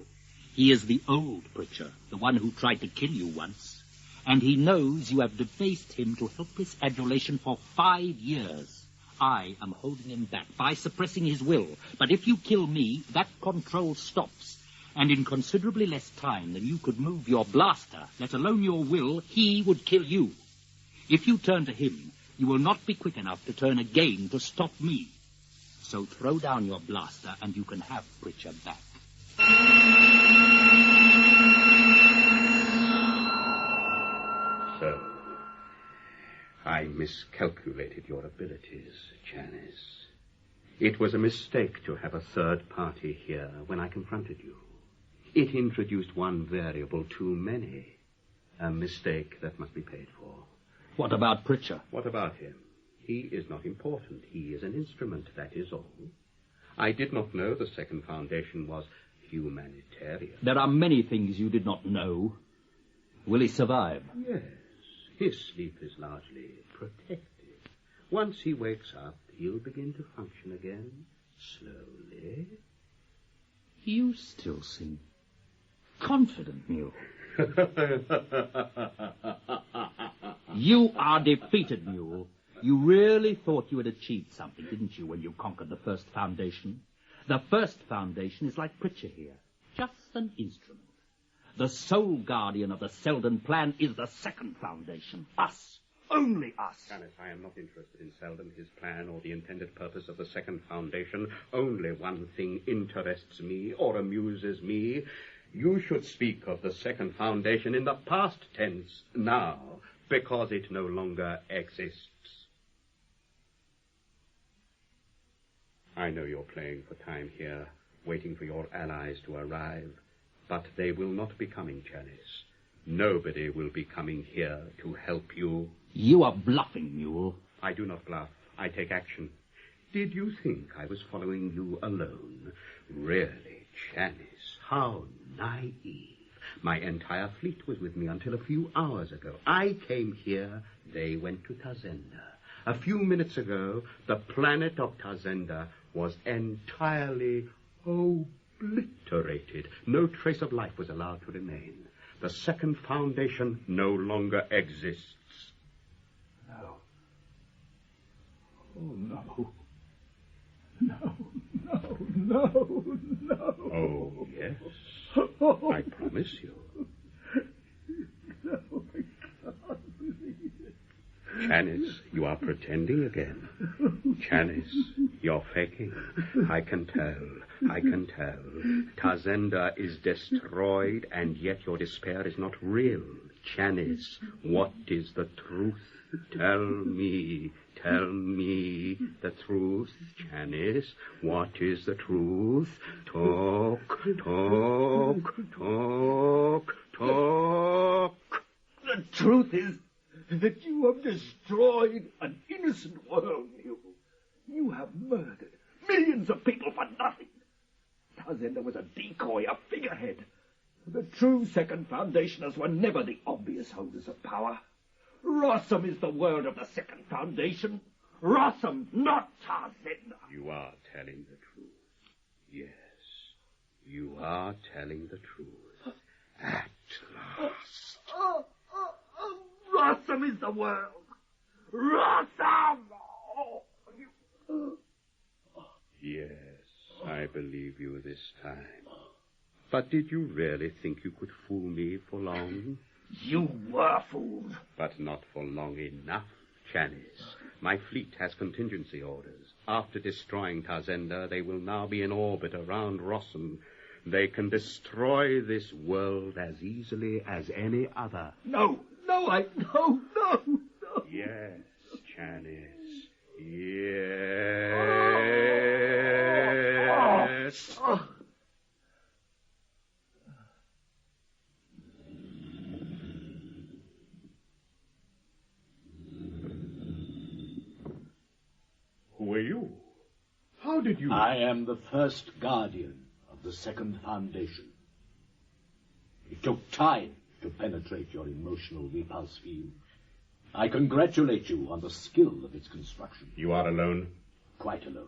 He is the old Pritchard, the one who tried to kill you once. And he knows you have debased him to helpless adulation for 5 years. I am holding him back by suppressing his will. But if you kill me, that control stops. And in considerably less time than you could move your blaster, let alone your will, he would kill you. If you turn to him, you will not be quick enough to turn again to stop me. So throw down your blaster and you can have Pritchard back. So, I miscalculated your abilities, Chanis. It was a mistake to have a third party here when I confronted you. It introduced one variable too many. A mistake that must be paid for. What about Pritchard? What about him? He is not important. He is an instrument, that is all. I did not know the second foundation was humanitarian. There are many things you did not know. Will he survive? Yes. His sleep is largely protected. Once he wakes up, he'll begin to function again, slowly. You still seem confident, Mule. You are defeated, Mule. You really thought you had achieved something, didn't you, when you conquered the first foundation? The first foundation is like Pritchard here, just an instrument. The sole guardian of the Selden plan is the second foundation. Us. Only us. Chanis, I am not interested in Selden, his plan, or the intended purpose of the second foundation. Only one thing interests me, or amuses me. You should speak of the second foundation in the past tense now, because it no longer exists. I know you're playing for time here, waiting for your allies to arrive. But they will not be coming, Chanis. Nobody will be coming here to help you. You are bluffing, Mule. I do not bluff. I take action. Did you think I was following you alone? Really, Chanis, how naive. My entire fleet was with me until a few hours ago. I came here, they went to Tazenda. A few minutes ago, the planet of Tazenda was entirely obliterated. No trace of life was allowed to remain. The second foundation no longer exists. No. Oh, no. No, no, no, no. Oh, yes. I promise you. No, I can't believe it. Chanis, you are pretending again. Chanis, you're faking. I can tell. I can tell. Tazenda is destroyed, and yet your despair is not real. Chanis, what is the truth? Tell me the truth, Janice. What is the truth? Talk. The truth is that you have destroyed an innocent world, Mule. You have murdered millions of people for nothing. Tarzenda was a decoy, a figurehead. The true Second Foundationers were never the obvious holders of power. Rossum is the word of the Second Foundation. Rossum, not Tarzenda. You are telling the truth. Yes, you are telling the truth. At last. Rossum is the word. Rossum! Yes, I believe you this time. But did you really think you could fool me for long? You were fooled. But not for long enough, Janice. My fleet has contingency orders. After destroying Tarzenda, they will now be in orbit around Rossum. They can destroy this world as easily as any other. No. Yes, Janice. Yes. Who are you? How did you... I am the first guardian of the Second Foundation. It took time to penetrate your emotional repulse field. I congratulate you on the skill of its construction. You are alone? Quite alone.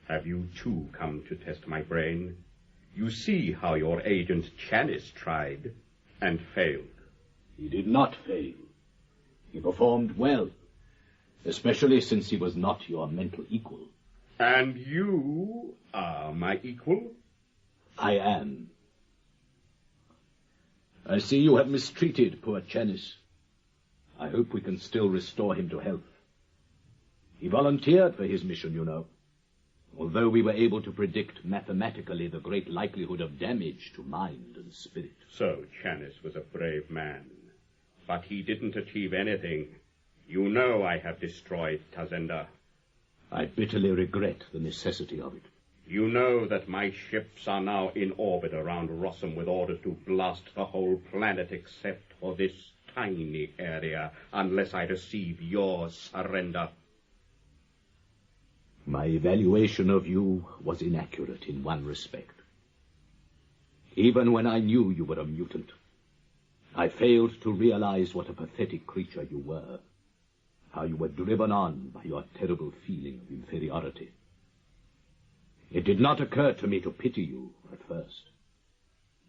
Have you, too, come to test my brain? You see how your agent Janice tried and failed. He did not fail. He performed well, especially since he was not your mental equal. And you are my equal? I am. I see you have mistreated poor Janice. I hope we can still restore him to health. He volunteered for his mission, you know, although we were able to predict mathematically the great likelihood of damage to mind and spirit. So Janice was a brave man, but he didn't achieve anything. You know I have destroyed Tarzenda. I bitterly regret the necessity of it. You know that my ships are now in orbit around Rossum with orders to blast the whole planet except for this tiny area, unless I receive your surrender. My evaluation of you was inaccurate in one respect. Even when I knew you were a mutant, I failed to realize what a pathetic creature you were, how you were driven on by your terrible feeling of inferiority. It did not occur to me to pity you at first.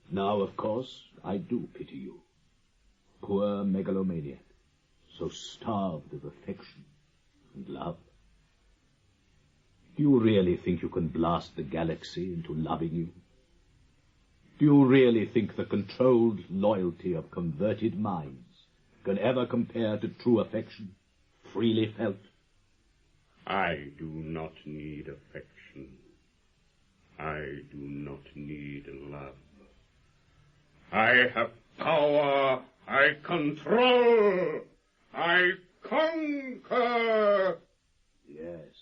Now, of course, I do pity you. Poor megalomaniac, so starved of affection and love. Do you really think you can blast the galaxy into loving you? Do you really think the controlled loyalty of converted minds can ever compare to true affection, freely felt? I do not need affection. I do not need love. I have power. I control. I conquer. Yes,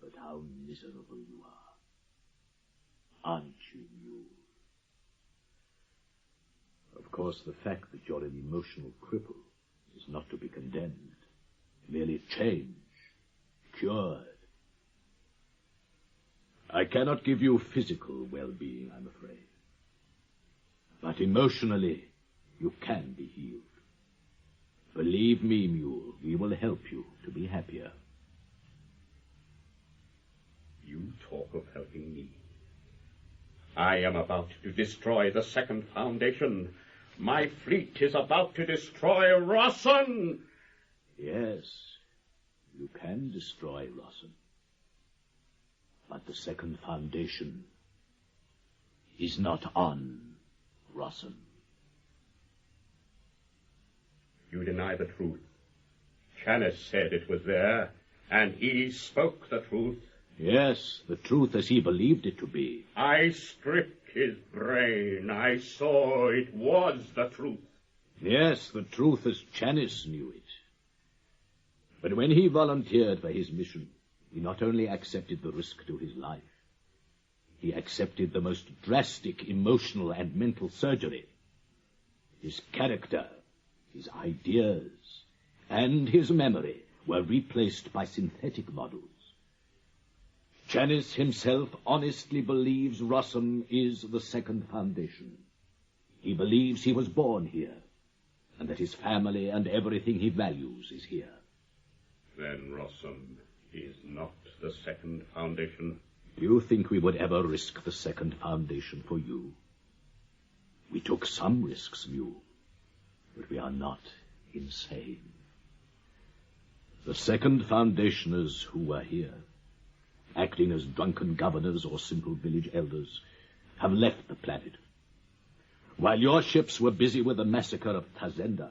but how miserable you are. Aren't you, Mule? Of course, the fact that you're an emotional cripple is not to be condemned. Merely changed, cured. I cannot give you physical well-being, I'm afraid. But emotionally, you can be healed. Believe me, Mule, we will help you to be happier. You talk of helping me. I am about to destroy the Second Foundation. My fleet is about to destroy Rossum. Yes, you can destroy Rossum. But the Second Foundation is not on Rossum. You deny the truth. Janice said it was there, and he spoke the truth. Yes, the truth as he believed it to be. I stripped his brain. I saw it was the truth. Yes, the truth as Janice knew it. But when he volunteered for his mission, he not only accepted the risk to his life, he accepted the most drastic emotional and mental surgery. His character, his ideas, and his memory were replaced by synthetic models. Janice himself honestly believes ORSON is the second foundation. He believes he was born here, and that his family and everything he values is here. Then ORSON is not the second foundation? Do you think we would ever risk the second foundation for you? We took some risks, Mule, but we are not insane. The second foundationers who were here, acting as drunken governors or simple village elders, have left the planet. While your ships were busy with the massacre of Tazenda,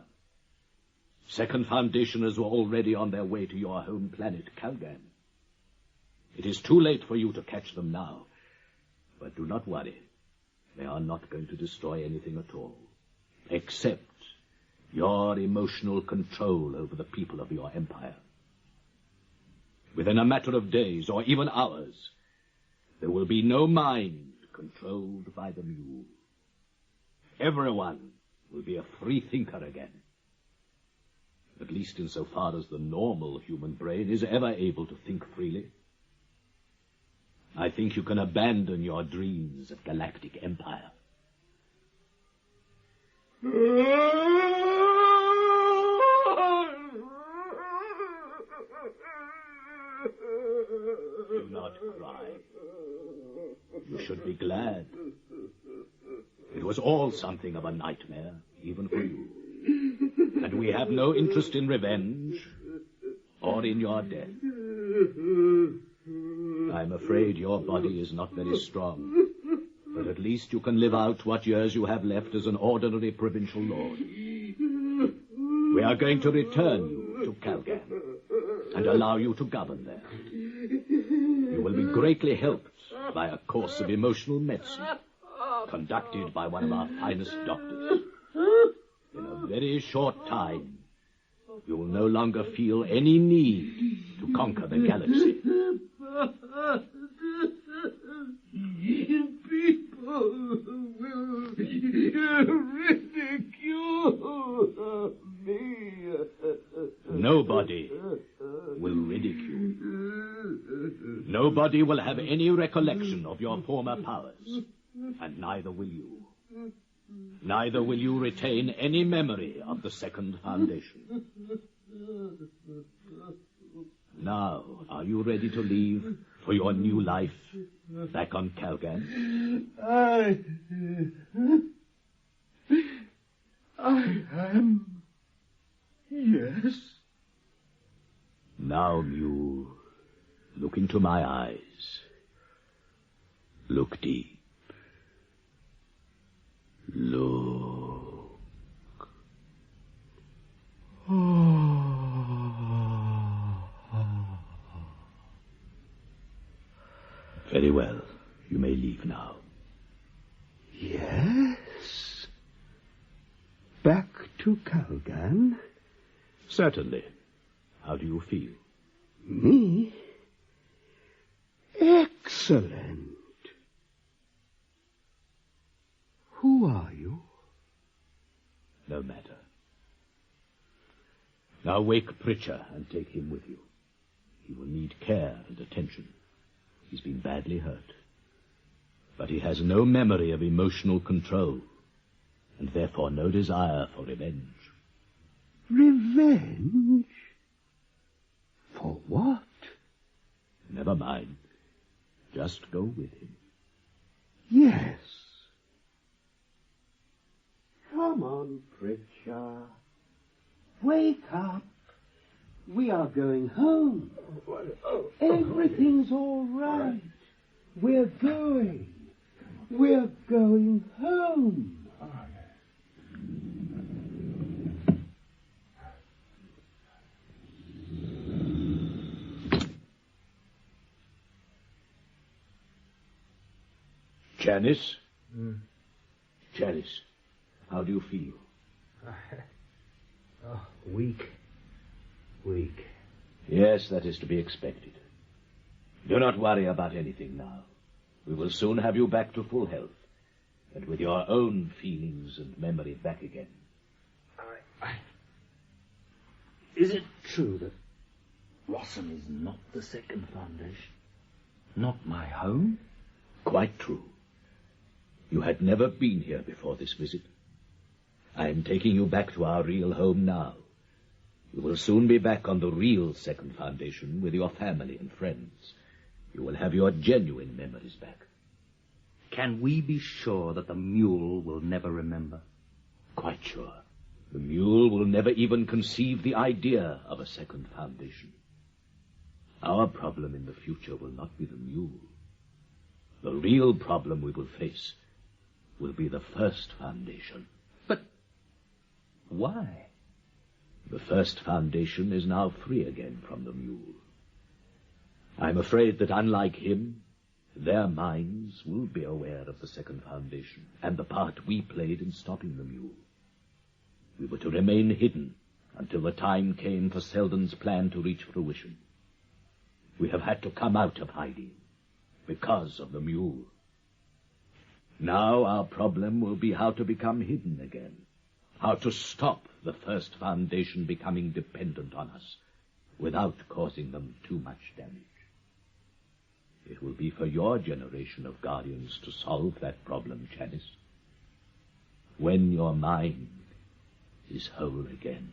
second foundationers were already on their way to your home planet, Calgan. It is too late for you to catch them now, but do not worry. They are not going to destroy anything at all, except your emotional control over the people of your empire. Within a matter of days, or even hours, there will be no mind controlled by the Mule. Everyone will be a free thinker again. At least insofar as the normal human brain is ever able to think freely. I think you can abandon your dreams of galactic empire. Do not cry. You should be glad. It was all something of a nightmare, even for you. And we have no interest in revenge or in your death. I'm afraid your body is not very strong, but at least you can live out what years you have left as an ordinary provincial lord. We are going to return you to Calgan and allow you to govern there. You will be greatly helped by a course of emotional medicine conducted by one of our finest doctors. In a very short time, you will no longer feel any need to conquer the galaxy. People will ridicule me. Nobody will ridicule. Nobody will have any recollection of your former powers, and neither will you. Neither will you retain any memory of the second foundation. Now, are you ready to leave for your new life back on Calgan? I am. Yes. Now, Mule, look into my eyes. Look deep. Look. Very well. You may leave now. Yes? Back to Calgan? Certainly. How do you feel? Me? Excellent. Who are you? No matter. Now wake Pritchard and take him with you. He will need care and attention. He's been badly hurt. But he has no memory of emotional control, and therefore no desire for revenge. Revenge? For what? Never mind. Just go with him. Yes. Come on, Pritchard. Wake up. We are going home. Everything's all right. We're going home. Janice? Janice, how do you feel? Weak. Yes, that is to be expected. Do not worry about anything now. We will soon have you back to full health, and with your own feelings and memory back again. Is it true that ORSON is not the second foundation? Not my home? Quite true. You had never been here before this visit. I am taking you back to our real home now. You will soon be back on the real second foundation with your family and friends. You will have your genuine memories back. Can we be sure that the mule will never remember? Quite sure. The mule will never even conceive the idea of a second foundation. Our problem in the future will not be the mule. The real problem we will face will be the first foundation. But why? The first foundation is now free again from the mule. I'm afraid that unlike him, their minds will be aware of the second foundation and the part we played in stopping the mule. We were to remain hidden until the time came for Selden's plan to reach fruition. We have had to come out of hiding because of the mule. Now our problem will be how to become hidden again, how to stop the first foundation becoming dependent on us without causing them too much damage. It will be for your generation of guardians to solve that problem, Janice, when your mind is whole again.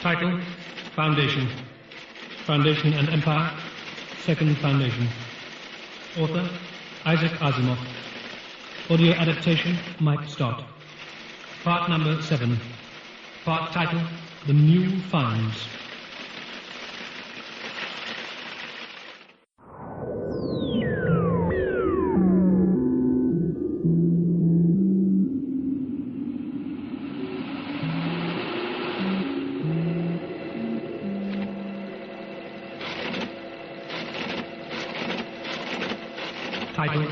Title, Foundation. Foundation and Empire, Second Foundation. Author, Isaac Asimov. Audio adaptation, Mike Stott. Part number 7. Part title, The Mule Finds. Title,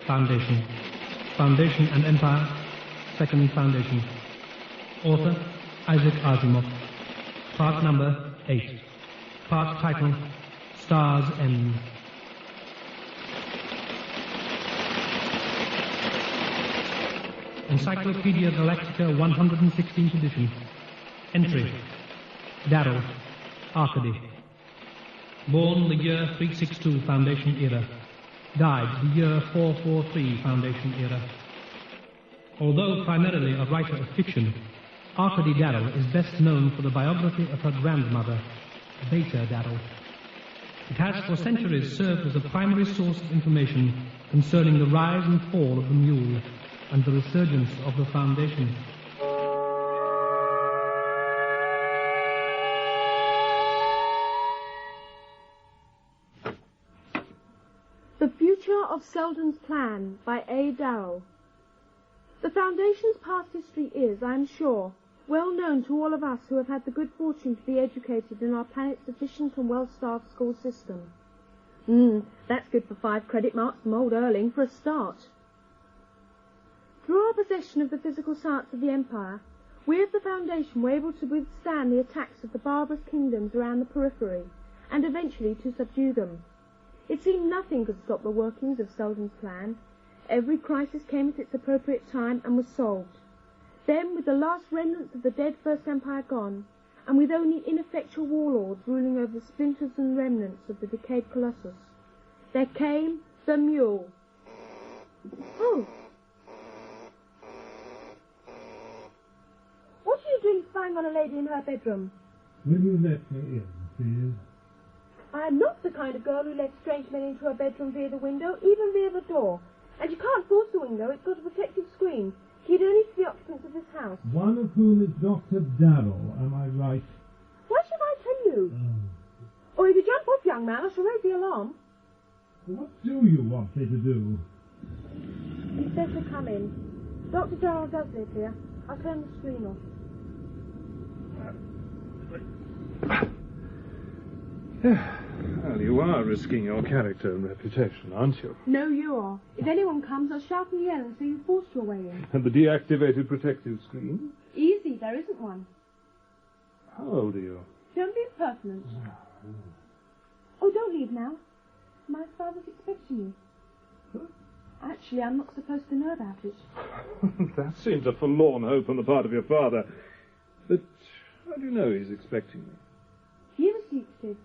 Foundation. Foundation and Empire, Second Foundation. Author, Isaac Asimov. Part number 8. Part title, Star's End. Encyclopedia Galactica 116th edition. Entry, Darrell, Arcady. Born the year 362 Foundation era. Died the year 443 Foundation era. Although primarily a writer of fiction, Arcady Darrell is best known for the biography of her grandmother, Beta Darrell. It has for centuries served as a primary source of information concerning the rise and fall of the mule and the resurgence of the Foundation. The Future of Selden's Plan by A. Darrell. The Foundation's past history is, I am sure, well known to all of us who have had the good fortune to be educated in our planet's efficient and well-staffed school system. That's good for 5 credit marks from old Erling for a start. Through our possession of the physical science of the Empire, we of the Foundation were able to withstand the attacks of the barbarous kingdoms around the periphery, and eventually to subdue them. It seemed nothing could stop the workings of Selden's plan. Every crisis came at its appropriate time and was solved. Then, with the last remnants of the dead First Empire gone, and with only ineffectual warlords ruling over the splinters and remnants of the decayed Colossus, there came the Mule. Oh! What are you doing spying on a lady in her bedroom? Will you let me in, please? I am not the kind of girl who lets strange men into her bedroom via the window, even via the door. And you can't force the window, it's got a protective screen. Keyed only to the occupants of this house. One of whom is Dr. Darrell, am I right? Why should I tell you? Or if you jump off, young man, I shall raise the alarm. What do you want me to do? He's better come in. Dr. Darrell does live here. I'll turn the screen off. Well, you are risking your character and reputation, aren't you? No, you are. If anyone comes, I'll shout and yell and say you forced your way in. And the deactivated protective screen? Easy, there isn't one. How old are you? Don't be impertinent. Oh, don't leave now. My father's expecting you. Actually, I'm not supposed to know about it. That seems a forlorn hope on the part of your father. But how do you know he's expecting me? He was secretive.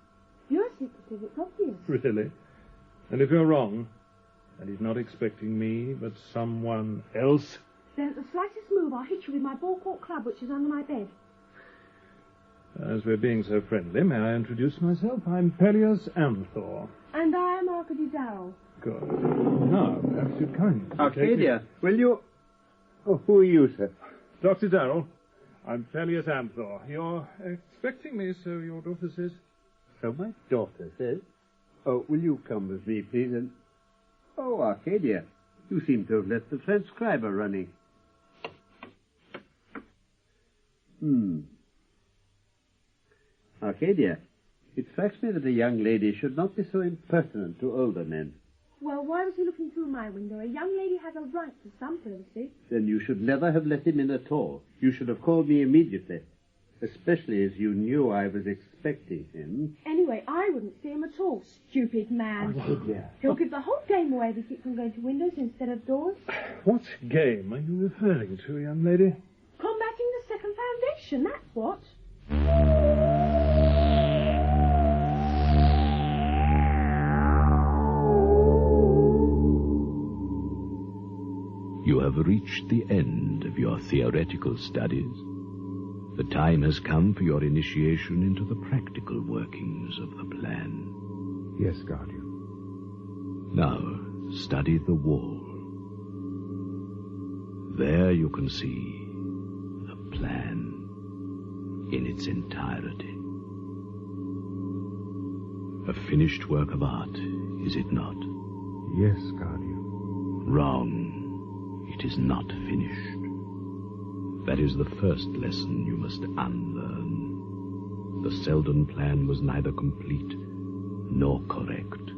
You're secretive, it's obvious. Really? And if you're wrong, and he's not expecting me, but someone else? Then at the slightest move, I'll hit you with my ball court club, which is under my bed. As we're being so friendly, may I introduce myself? I'm Peleus Amthor. And I am Arcady Darrell. Good. Now, perhaps you'd kindly... Arcadia, will you... Oh, who are you, sir? Dr. Darrell. I'm Peleus Amthor. You're expecting me, so your daughter says? So my daughter says. Oh, will you come with me, please? And... Oh, Arcadia, you seem to have left the transcriber running. Arcadia, it strikes me that a young lady should not be so impertinent to older men. Well, why was he looking through my window? A young lady has a right to some privacy. Then you should never have let him in at all. You should have called me immediately, especially as you knew I was expecting him. Anyway, I wouldn't see him at all, stupid man. Arcadia. He'll give the whole game away if he keeps on going to windows instead of doors. What game are you referring to, young lady? Combating the second foundation, that's what. You have reached the end of your theoretical studies. The time has come for your initiation into the practical workings of the plan. Yes, Guardian. Now, study the wall. There you can see the plan in its entirety. A finished work of art, is it not? Yes, Guardian. Wrong. It is not finished. That is the first lesson you must unlearn. The Selden plan was neither complete nor correct.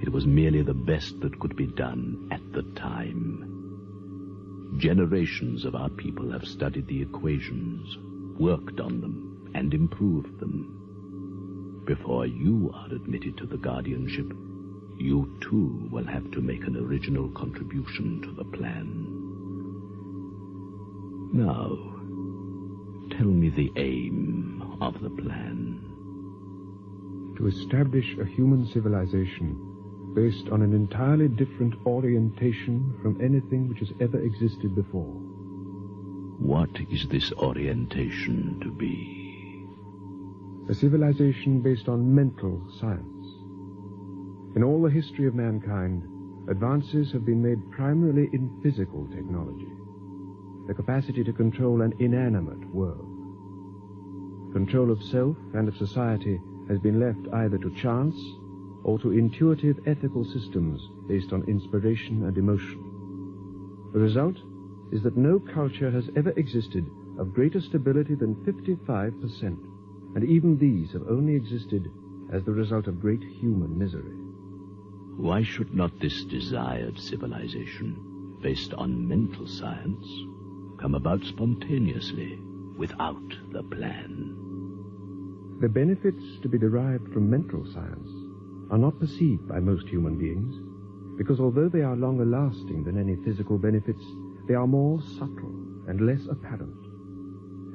It was merely the best that could be done at the time. Generations of our people have studied the equations, worked on them, and improved them. Before you are admitted to the guardianship, you too will have to make an original contribution to the plan. Now, tell me the aim of the plan. To establish a human civilization based on an entirely different orientation from anything which has ever existed before. What is this orientation to be? A civilization based on mental science. In all the history of mankind, advances have been made primarily in physical technology, the capacity to control an inanimate world. Control of self and of society has been left either to chance or to intuitive ethical systems based on inspiration and emotion. The result is that no culture has ever existed of greater stability than 55%, and even these have only existed as the result of great human misery. Why should not this desired civilization, based on mental science, come about spontaneously, without the plan? The benefits to be derived from mental science are not perceived by most human beings, because although they are longer lasting than any physical benefits, they are more subtle and less apparent.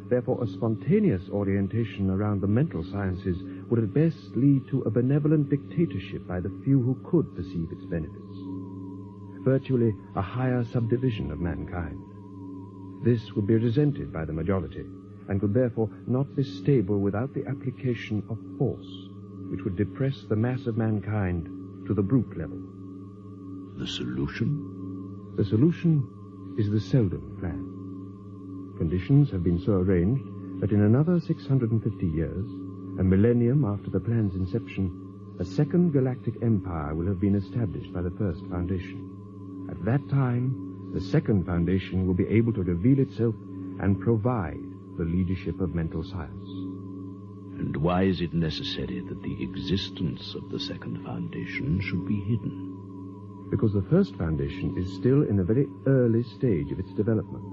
Therefore, a spontaneous orientation around the mental sciences would at best lead to a benevolent dictatorship by the few who could perceive its benefits. Virtually a higher subdivision of mankind. This would be resented by the majority, and could therefore not be stable without the application of force, which would depress the mass of mankind to the brute level. The solution? The solution is the Selden plan. Conditions have been so arranged that in another 650 years, a millennium after the plan's inception, a second galactic empire will have been established by the first foundation. At that time, the second foundation will be able to reveal itself and provide the leadership of mental science. And why is it necessary that the existence of the second foundation should be hidden? Because the first foundation is still in a very early stage of its development,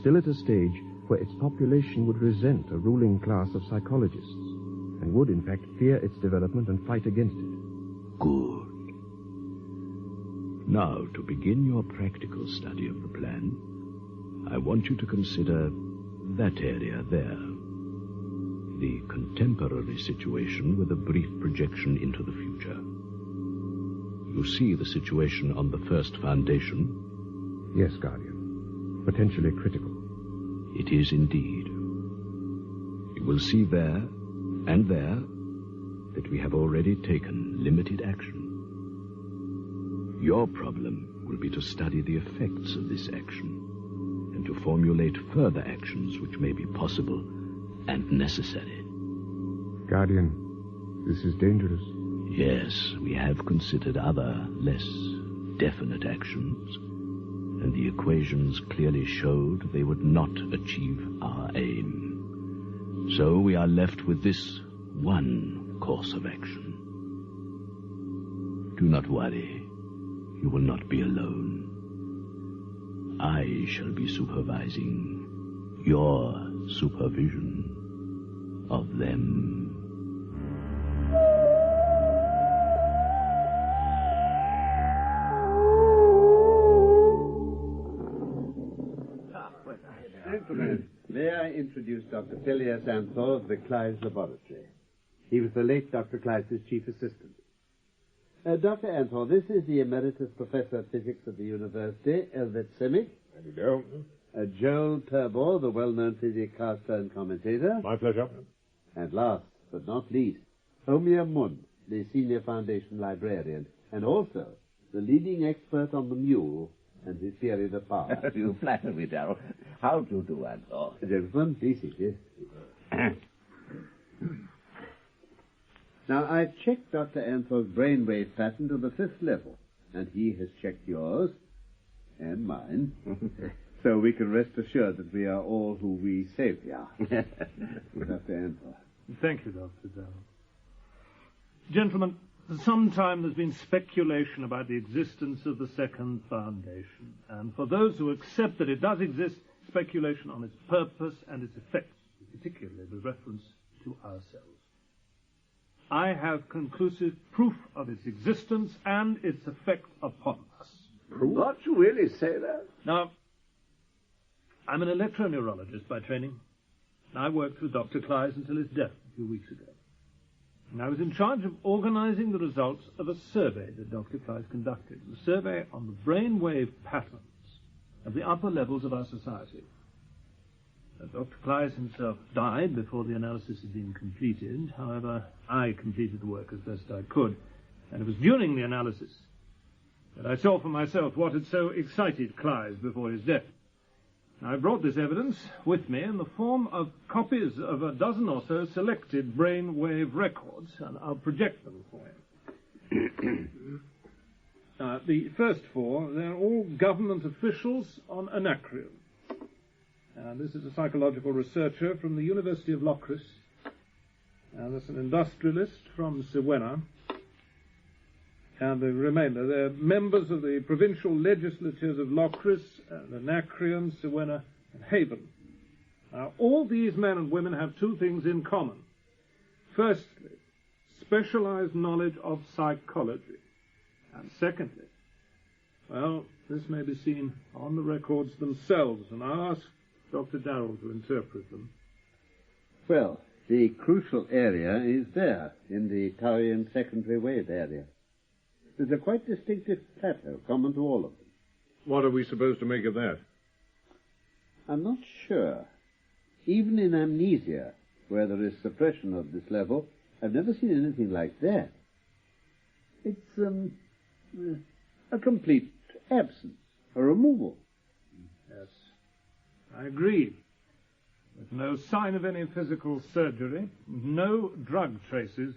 still at a stage where its population would resent a ruling class of psychologists, and would, in fact, fear its development and fight against it. Good. Now, to begin your practical study of the plan, I want you to consider that area there. The contemporary situation with a brief projection into the future. You see the situation on the first foundation? Yes, Guardian. Potentially critical. It is indeed. You will see there and there that we have already taken limited action. Your problem will be to study the effects of this action and to formulate further actions which may be possible and necessary. Guardian, this is dangerous. Yes, we have considered other, less definite actions, and the equations clearly showed they would not achieve our aim. So we are left with this one course of action. Do not worry. You will not be alone. I shall be supervising your supervision of them. Gentlemen, may I introduce Dr. Phileas Anthor of the Clive's laboratory. He was the late Dr. Clive's chief assistant. Dr. Anthor, this is the Emeritus Professor of Physics at the University, Elvet Semic. How do you do? Joel Turbor, the well-known physicaster and commentator. My pleasure. And last but not least, Homir Mun, the Senior Foundation Librarian, and also the leading expert on the mule and his theory of power. You flatter me, Darrell. How do you do, Anthor? Gentlemen, please sit here. Now, I've checked Dr. Anthor's brainwave pattern to the 5th level, and he has checked yours and mine. So we can rest assured that we are all who we say we are. Dr. Anthor. Thank you, Dr. Darrell. Gentlemen, for some time there's been speculation about the existence of the second foundation, and for those who accept that it does exist, speculation on its purpose and its effects, particularly with reference to ourselves. I have conclusive proof of its existence and its effect upon us. Proof? Don't you really say that? Now, I'm an electroneurologist by training. I worked with Dr. Clive until his death a few weeks ago. And I was in charge of organizing the results of a survey that Dr. Clive conducted, a survey on the brainwave patterns of the upper levels of our society. Dr. Clive himself died before the analysis had been completed. However, I completed the work as best I could, and it was during the analysis that I saw for myself what had so excited Clive before his death. I brought this evidence with me in the form of copies of a dozen or so selected brainwave records, and I'll project them for you. The first four, they're all government officials on Anacreon. This is a psychological researcher from the University of Locris. That's an industrialist from Siena. And the remainder, they're members of the provincial legislatures of Locris, Anacreon, Siena, and Haven. All these men and women have two things in common. Firstly, specialized knowledge of psychology. And secondly, well, this may be seen on the records themselves, and I'll ask Dr. Darrell to interpret them. Well, the crucial area is there, in the Taurian secondary wave area. There's a quite distinctive plateau common to all of them. What are we supposed to make of that? I'm not sure. Even in amnesia, where there is suppression of this level, I've never seen anything like that. It's a complete absence, a removal. Yes, I agree. With no sign of any physical surgery, no drug traces,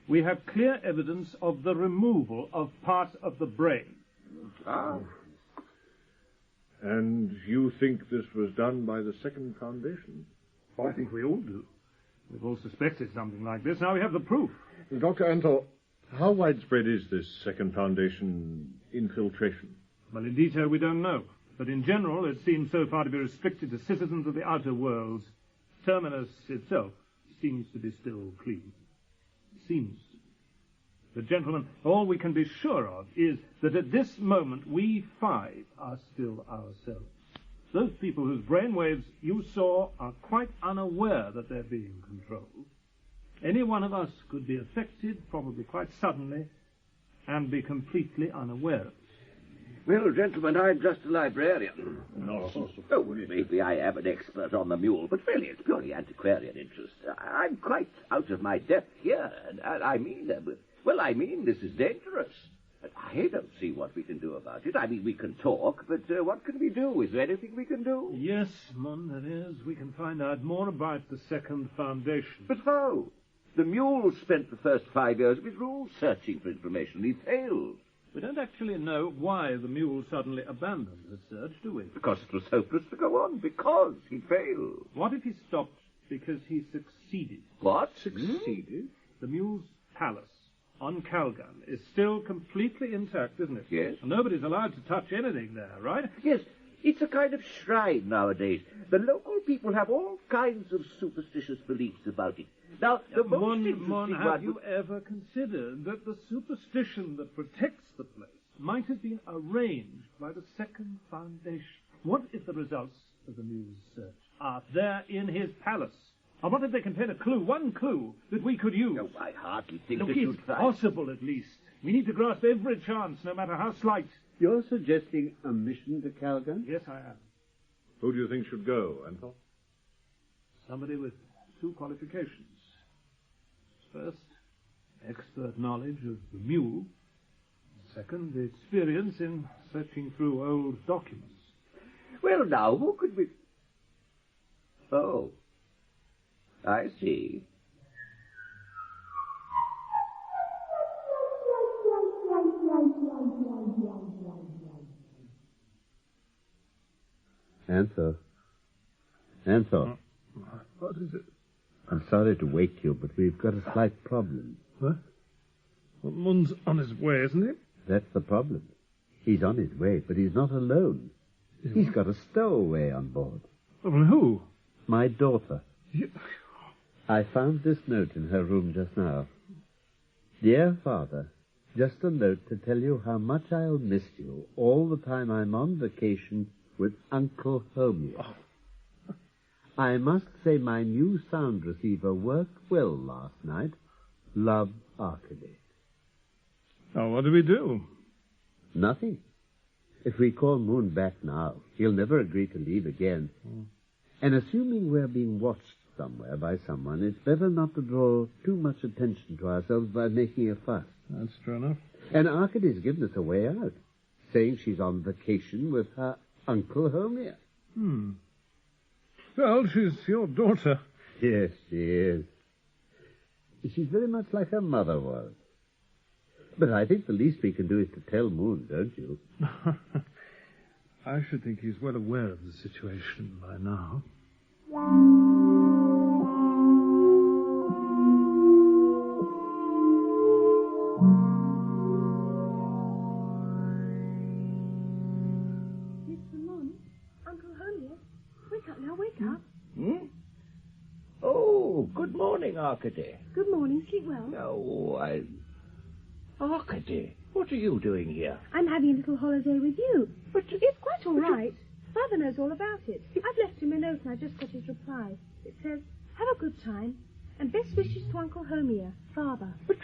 we have clear evidence of the removal of part of the brain. Ah. And you think this was done by the second foundation? I think we all do. We've all suspected something like this. Now we have the proof. Dr. Antor, how widespread is this Second Foundation infiltration? Well, in detail, we don't know. But in general, it seems so far to be restricted to citizens of the outer worlds. Terminus itself seems to be still clean. Seems. But, gentlemen, all we can be sure of is that at this moment we five are still ourselves. Those people whose brainwaves you saw are quite unaware that they're being controlled. Any one of us could be affected, probably quite suddenly, and be completely unaware of it. Well, gentlemen, I'm just a librarian. Oh, maybe I am an expert on the mule, but really it's purely antiquarian interest. I'm quite out of my depth here, and I mean, this is dangerous. I don't see what we can do about it. I mean, we can talk, but what can we do? Is there anything we can do? Yes, Mon, there is. We can find out more about the Second Foundation. But how? The mule spent the first 5 years of his rule searching for information. He failed. We don't actually know why the mule suddenly abandoned the search, do we? Because it was hopeless to go on. Because he failed. What if he stopped because he succeeded? What? Succeeded? The mule's palace on Calgan is still completely intact, isn't it? Yes. And nobody's allowed to touch anything there, right? Yes. It's a kind of shrine nowadays. The local people have all kinds of superstitious beliefs about it. Now, the most interesting Mon, one... have you ever considered that the superstition that protects the place might have been arranged by the Second Foundation? What if the results of the mule's search are there in his palace? And what if they contain a clue, one clue, that we could use? No, I hardly think Look, that you'd it's find... possible, at least. We need to grasp every chance, no matter how slight. You're suggesting a mission to Calgan? Yes, I am. Who do you think should go, Anton? Somebody with 2 qualifications. First, expert knowledge of the mule. Second, the experience in searching through old documents. Well, now, who could we... Oh, I see. Anthor. What is it? I'm sorry to wake you, but we've got a slight problem. What? Well, Mun's on his way, isn't he? That's the problem. He's on his way, but he's not alone. He's got a stowaway on board. Well, who? My daughter. I found this note in her room just now. Dear Father, just a note to tell you how much I'll miss you all the time I'm on vacation with Uncle Homer. I must say my new sound receiver worked well last night. Love, Arcady. Oh, what do we do? Nothing. If we call Moon back now, he'll never agree to leave again. And assuming we're being watched somewhere by someone, it's better not to draw too much attention to ourselves by making a fuss. That's true enough. And Arcady's given us a way out, saying she's on vacation with her Uncle Homer. Well, she's your daughter. Yes, she is. She's very much like her mother was. But I think the least we can do is to tell Moon, don't you? I should think he's well aware of the situation by now. Mr. Mon, Uncle Homer, wake up now, wake up. Oh, good morning, Arcady. Good morning, sleep well. No, Arcady, what are you doing here? I'm having a little holiday with you. But it's quite all right. Father knows all about it. I've left him a note and I just got his reply. It says, have a good time, and best wishes to Uncle Homer, Father. But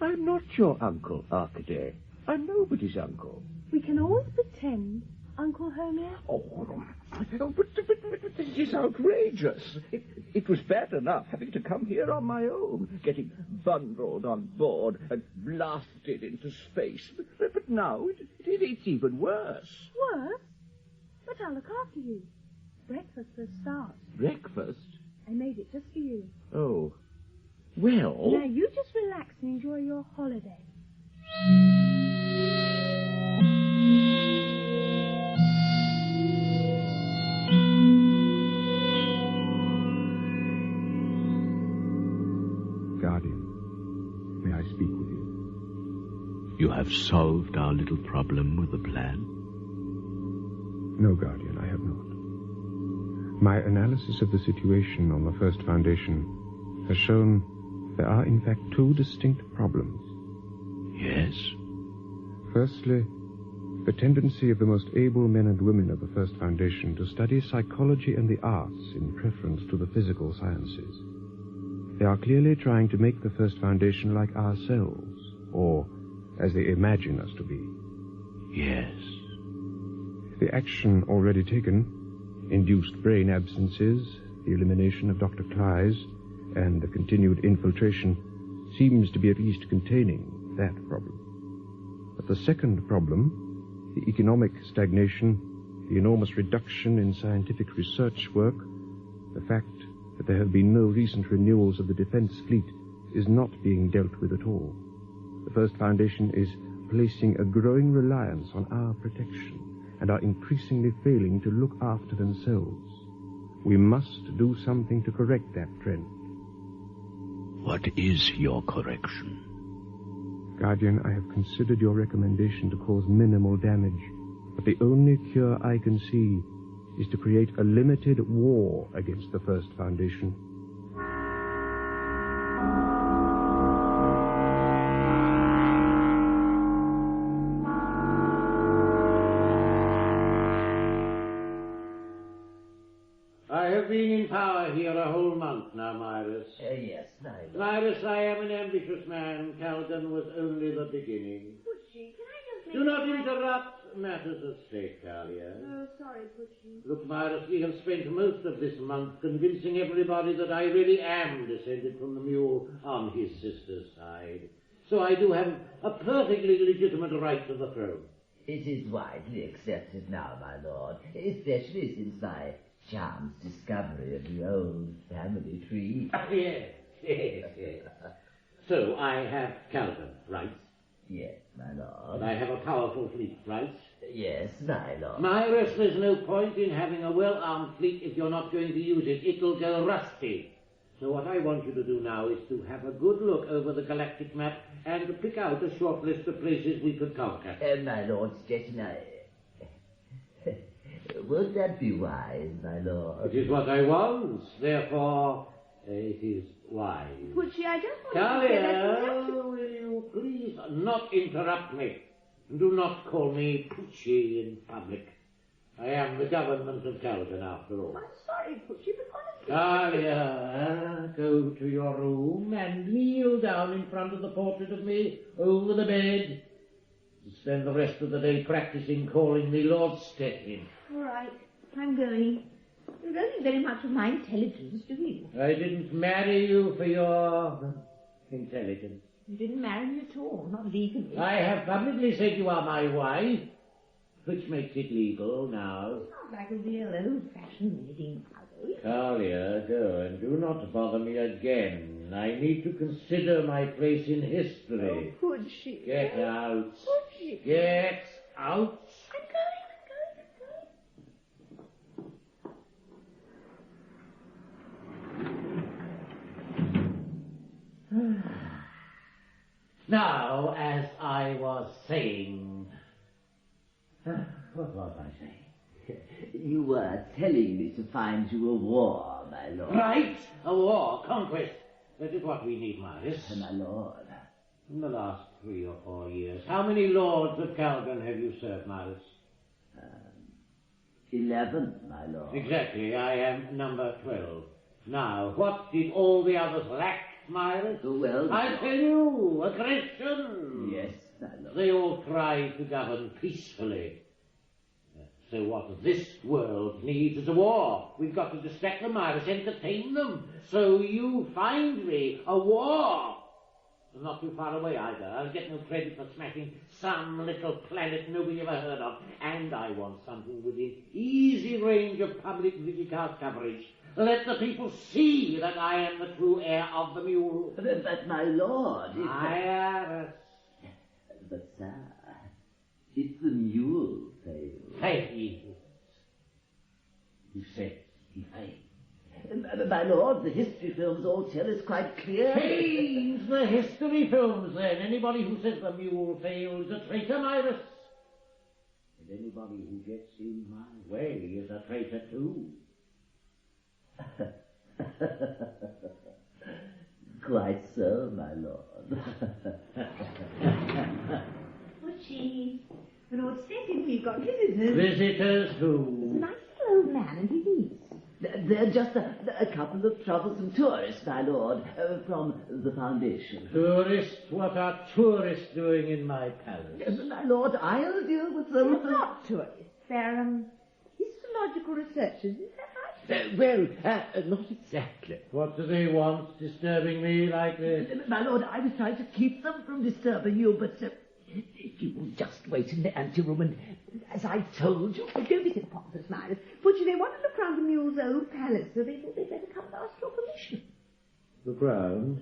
I'm not your uncle, Arcady. I'm nobody's uncle. We can always pretend, Uncle Homer. But this is outrageous. It was bad enough having to come here on my own, getting bundled on board and blasted into space. But now it's even worse. Worse? But I'll look after you. Breakfast for a start. Breakfast? I made it just for you. Oh. Well... Now you just relax and enjoy your holiday. Guardian, may I speak with you? You have solved our little problem with the plan? No, Guardian, I have not. My analysis of the situation on the first foundation has shown there are in fact two distinct problems. Yes? Firstly, the tendency of the most able men and women of the first foundation to study psychology and the arts in preference to the physical sciences. They are clearly trying to make the first foundation like ourselves, or as they imagine us to be. Yes. The action already taken, induced brain absences, the elimination of Dr. Clive, and the continued infiltration, seems to be at least containing that problem. But the second problem, the economic stagnation, the enormous reduction in scientific research work, the fact that there have been no recent renewals of the defense fleet, is not being dealt with at all. The First Foundation is placing a growing reliance on our protection and are increasingly failing to look after themselves. We must do something to correct that trend. What is your correction? Guardian, I have considered your recommendation to cause minimal damage, but the only cure I can see is to create a limited war against the First Foundation. I have been in power here a whole month now, Myris. Yes, Myris, I am an ambitious man. Calgan was only the beginning. Pucci, can I just make... Do not interrupt matters of state, Talia. Oh, sorry, Pucci. Look, Myris, we have spent most of this month convincing everybody that I really am descended from the mule on his sister's side. So I do have a perfectly legitimate right to the throne. It is widely accepted now, my lord, especially since my chance discovery of the old family tree. Yes. So I have Calvin, right? Yes, my lord. I have a powerful fleet, right? Yes, my lord. Myris, there's no point in having a well-armed fleet if you're not going to use it. It'll go rusty. So what I want you to do now is to have a good look over the galactic map and to pick out a short list of places we could conquer. My lord, Stetson, won't that be wise, my lord? It is what I want, therefore it is wise. Pucci, I just want Talia, to say that... will you please not interrupt me? Do not call me Pucci in public. I am the government of Calgan, after all. I'm sorry, Pucci, but honestly... Talia, go to your room and kneel down in front of the portrait of me over the bed. Spend the rest of the day practicing calling me Lord Stettin. All right, I'm going. You don't think very much of my intelligence, do you? I didn't marry you for your intelligence. You didn't marry me at all, not legally. I have publicly said you are my wife, which makes it legal now. Sounds like a real old-fashioned wedding puzzle. Talia, go and do not bother me again. I need to consider my place in history. Oh, Pucci. Get out. Pucci. Get out. I'm going. Now, as I was saying... what was I saying? You were telling me to find you a war, my lord. Right, a war, conquest. That is what we need, Myris. My lord. In the last 3 or 4 years, how many lords of Calgan have you served, Myris? 11, my lord. Exactly, I am number 12. Now, what did all the others lack, Myris? Well, I tell you, aggression. Yes, my lord. They all tried to govern peacefully. So what this world needs is a war. We've got to distract them, Myris, entertain them. So you find me a war. Not too far away either. I'll get no credit for smashing some little planet nobody ever heard of. And I want something within easy range of public vidicast coverage. Let the people see that I am the true heir of the mule. But my lord... Myris. But, sir, if the mule fails... Fails. You said he failed. My lord, the history films all tell us quite clearly. Change the history films, then. Anybody who says the mule failed is a traitor, Iris. And anybody who gets in my way is a traitor, too. Quite so, my lord. Butchie, Lord Stettin, we've got visitors. Visitors who? A nice little old man and his niece. They're just a couple of troublesome tourists, my lord, from the Foundation. Tourists? What are tourists doing in my palace? My lord, I'll deal with them. They're not tourists. They're, histological researchers, is that right? Well, not exactly. What do they want, disturbing me like this? My lord, I was trying to keep them from disturbing you, but you will just wait in the anteroom, and as I told you... Don't be so pompous, Miles. Butchie, they want to look round the mule's old palace, so they thought they'd better come and ask your permission. Look round?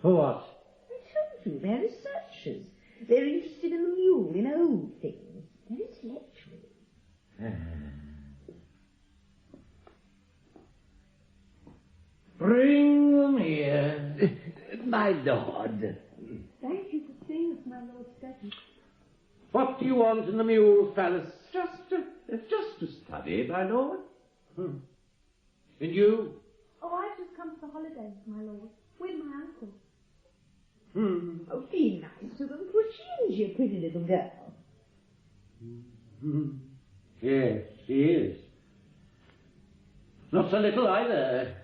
For what? I told you, they're researchers. They're interested in the mule, in old things. They're intellectual. Bring them here. My lord. Thank you for seeing us, my Lord Stettin. What do you want in the mule's palace? Just to study, my lord. And you? Oh, I've just come for the holidays, my lord, with my uncle. Oh, be nice to them, Butchie, you pretty little girl. Yes, she is. Not so little either.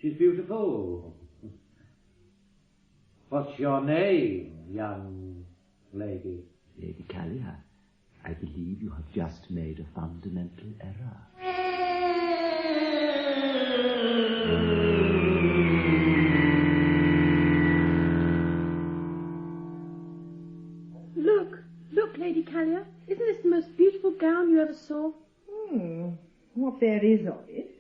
She's beautiful. What's your name, young lady? Lady Callia, I believe you have just made a fundamental error. Look, Lady Callia. Isn't this the most beautiful gown you ever saw? What there is of it.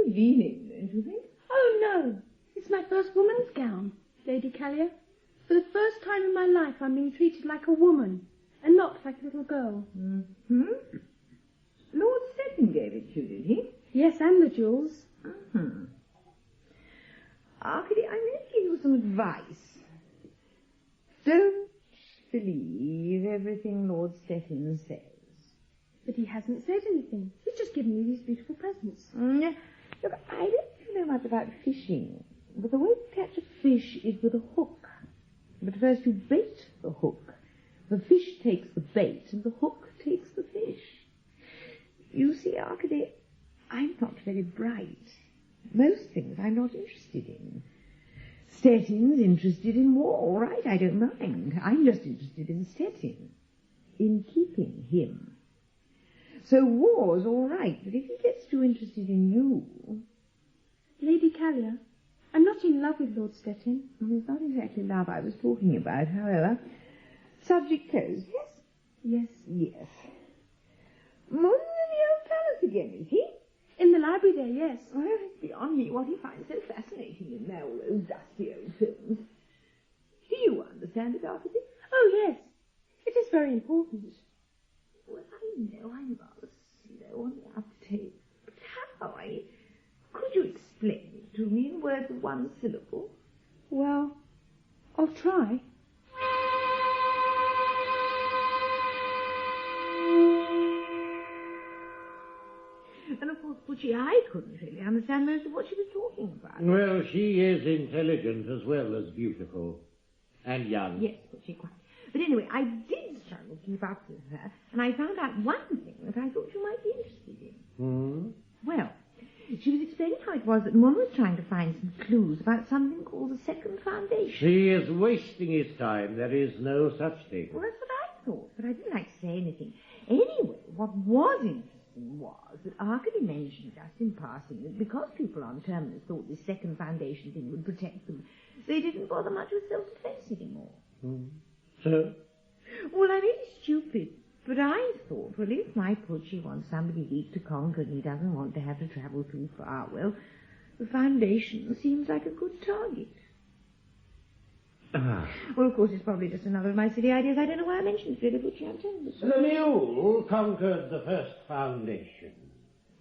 Revealing, don't you think? Oh, no. It's my first woman's gown, Lady Callia. For the first time in my life, I'm being treated like a woman, and not like a little girl. Lord Stettin gave it to you, did he? Yes, and the jewels. Arcady, I'm going to give you some advice. Don't believe everything Lord Stettin says. But he hasn't said anything. He's just given me these beautiful presents. Look, I don't know much about fishing, but the way to catch a fish is with a hook. But first you bait the hook. The fish takes the bait, and the hook takes the fish. You see, Arcady, I'm not very bright. Most things I'm not interested in. Stettin's interested in war, all right, I don't mind. I'm just interested in Stettin, in keeping him. So war's all right, but if he gets too interested in you... Lady Callia, I'm not in love with Lord Stettin. It's not exactly love I was talking about, however. Subject closed, yes? Yes. More than the old palace again, is he? In the library there, yes. Well, it's beyond me what he finds so fascinating in there, all those dusty old films. Do you understand it, Arcady? Oh, yes. It is very important. Well, I know I'm rather slow on the uptake. But how? Could you explain it to me in words of one syllable? Well, I'll try. And of course, Butchie, I couldn't really understand most of what she was talking about. Well, she is intelligent as well as beautiful. And young. Yes, Butchie, quite. But anyway, I did struggle to keep up with her, and I found out one thing that I thought you might be interested in. Well, she was explaining how it was that Mum was trying to find some clues about something called the Second Foundation. She is wasting his time. There is no such thing. Well, that's what I thought, but I didn't like to say anything. Anyway, what was interesting was that Arcady mentioned just in passing that because people on Terminus thought this Second Foundation thing would protect them, they didn't bother much with self-defense anymore. So? Well, I may be stupid, but I thought, well, if my Butchie wants somebody weak to conquer and he doesn't want to have to travel too far, well, the Foundation seems like a good target. Well, of course, it's probably just another of my silly ideas. I don't know why I mentioned it, really, Butchie, I'm telling you. The mule conquered the first Foundation.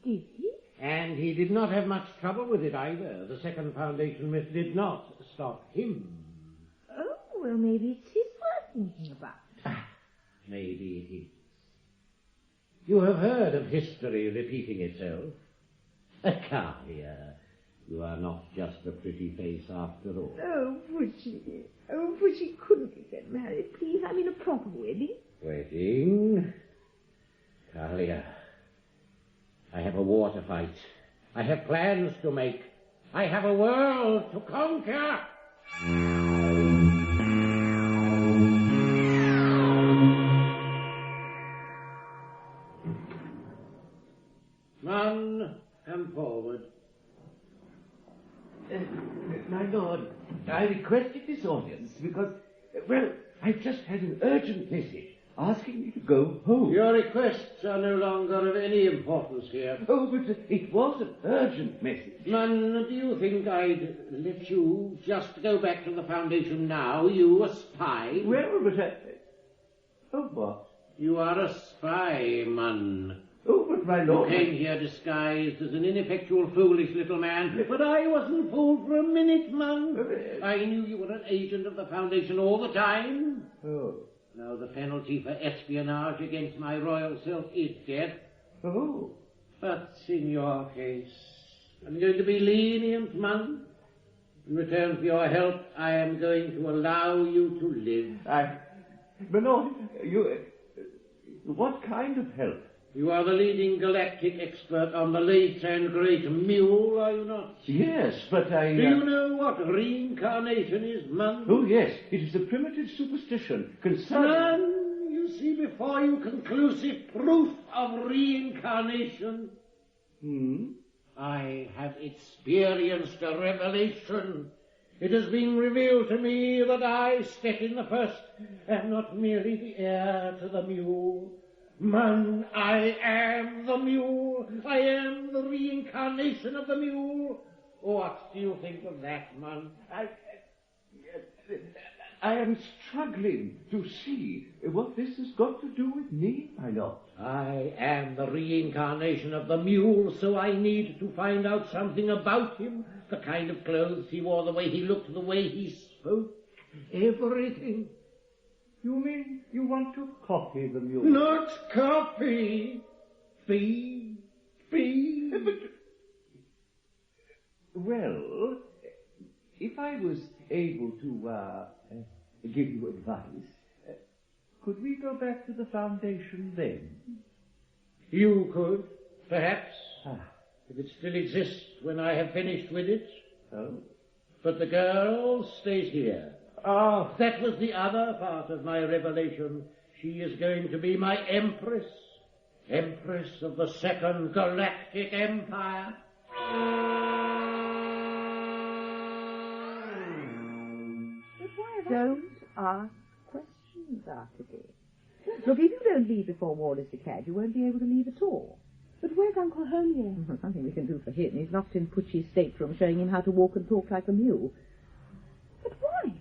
Did he? And he did not have much trouble with it either. The second foundation myth did not stop him. Oh, well, maybe it's his worth thinking about. Maybe it is. You have heard of history repeating itself. Kalia, you are not just a pretty face after all. Oh, Butchie, couldn't we get married, please? I mean a proper wedding. Wedding? Kalia, I have a war to fight. I have plans to make. I have a world to conquer. Man, come forward. My lord, I requested this audience because, I've just had an urgent message asking me to go home. Your requests are no longer of any importance here. Oh, but it was an urgent message. Man, do you think I'd let you just go back to the Foundation now, you, a spy? Well, but oh, what? You are a spy, man. Oh, but my lord... You came here disguised as an ineffectual, foolish little man, but I wasn't fooled for a minute, man. I knew you were an agent of the Foundation all the time. Oh. Now, the penalty for espionage against my royal self is death. Oh. But in your case, I'm going to be lenient, man. In return for your help, I am going to allow you to live. My lord, what kind of help? You are the leading galactic expert on the late and great Mule, are you not? Yes, but I... Do you know what reincarnation is, man? Oh, yes. It is a primitive superstition concerning... Man, you see before you conclusive proof of reincarnation. I have experienced a revelation. It has been revealed to me that I, Stettin the First, am not merely the heir to the Mule. Man, I am the Mule. I am the reincarnation of the Mule. What do you think of that, man? I am struggling to see what this has got to do with me, my lord. I am the reincarnation of the Mule, so I need to find out something about him. The kind of clothes he wore, the way he looked, the way he spoke. Everything. You mean you want to copy the Mule? Not copy. Be. Well, if I was able to give you advice, could we go back to the Foundation then? You could, perhaps, if it still exists when I have finished with it. Oh? But the girl stays here. Ah, that was the other part of my revelation. She is going to be my Empress. Empress of the Second Galactic Empire. Don't ask questions, Arcady. Look, if you don't leave before Ward is declared, you won't be able to leave at all. But where's Uncle Holmesy? Something we can do for him. He's locked in Putchie's stateroom, showing him how to walk and talk like a mule. But why?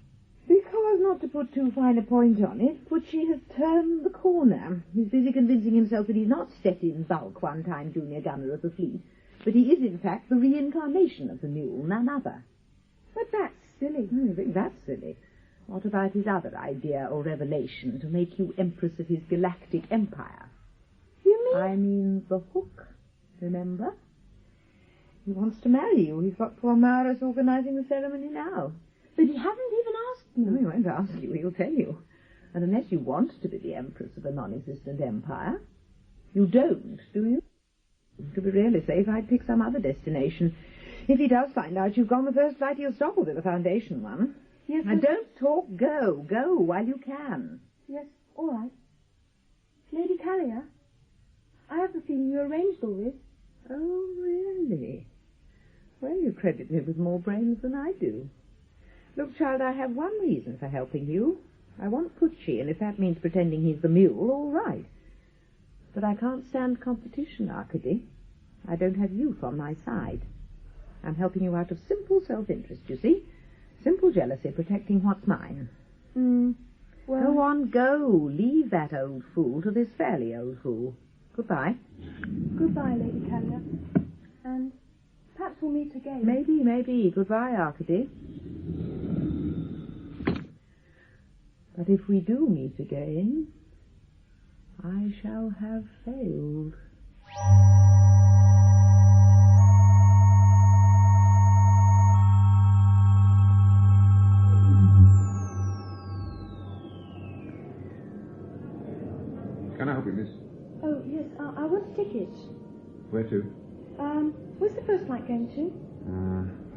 Because, not to put too fine a point on it, Putchie has turned the corner. He's busy convincing himself that he's not Stettin Bulk, one-time junior gunner of the fleet, but he is, in fact, the reincarnation of the Mule, none other. But that's silly. I think that's silly. What about his other idea or revelation, to make you Empress of his galactic empire? You mean? I mean the Hook, remember? He wants to marry you. He's got poor Maurus organizing the ceremony now. But he hasn't even asked me. No, he won't ask you. He'll tell you. And unless you want to be the Empress of a non-existent empire, you don't, do you? To be really safe, I'd pick some other destination. If he does find out you've gone the first flight, he'll stop with the Foundation one. Yes, now, don't talk. Go. Go while you can. Yes, all right. Lady Callier, I have the feeling you arranged all this. Oh, really? Well, you credit me with more brains than I do. Look, child, I have one reason for helping you. I want Putchie, and if that means pretending he's the Mule, all right. But I can't stand competition, Arcady. I don't have youth on my side. I'm helping you out of simple self-interest, you see? Simple jealousy, protecting what's mine. Well... Go on, go. Leave that old fool to this fairly old fool. Goodbye. Goodbye, Lady Callier. And perhaps we'll meet again. Maybe. Goodbye, Arcady. But if we do meet again, I shall have failed. Can I help you, miss? Oh, yes, I want a ticket. Where to? Where's the first flight going to?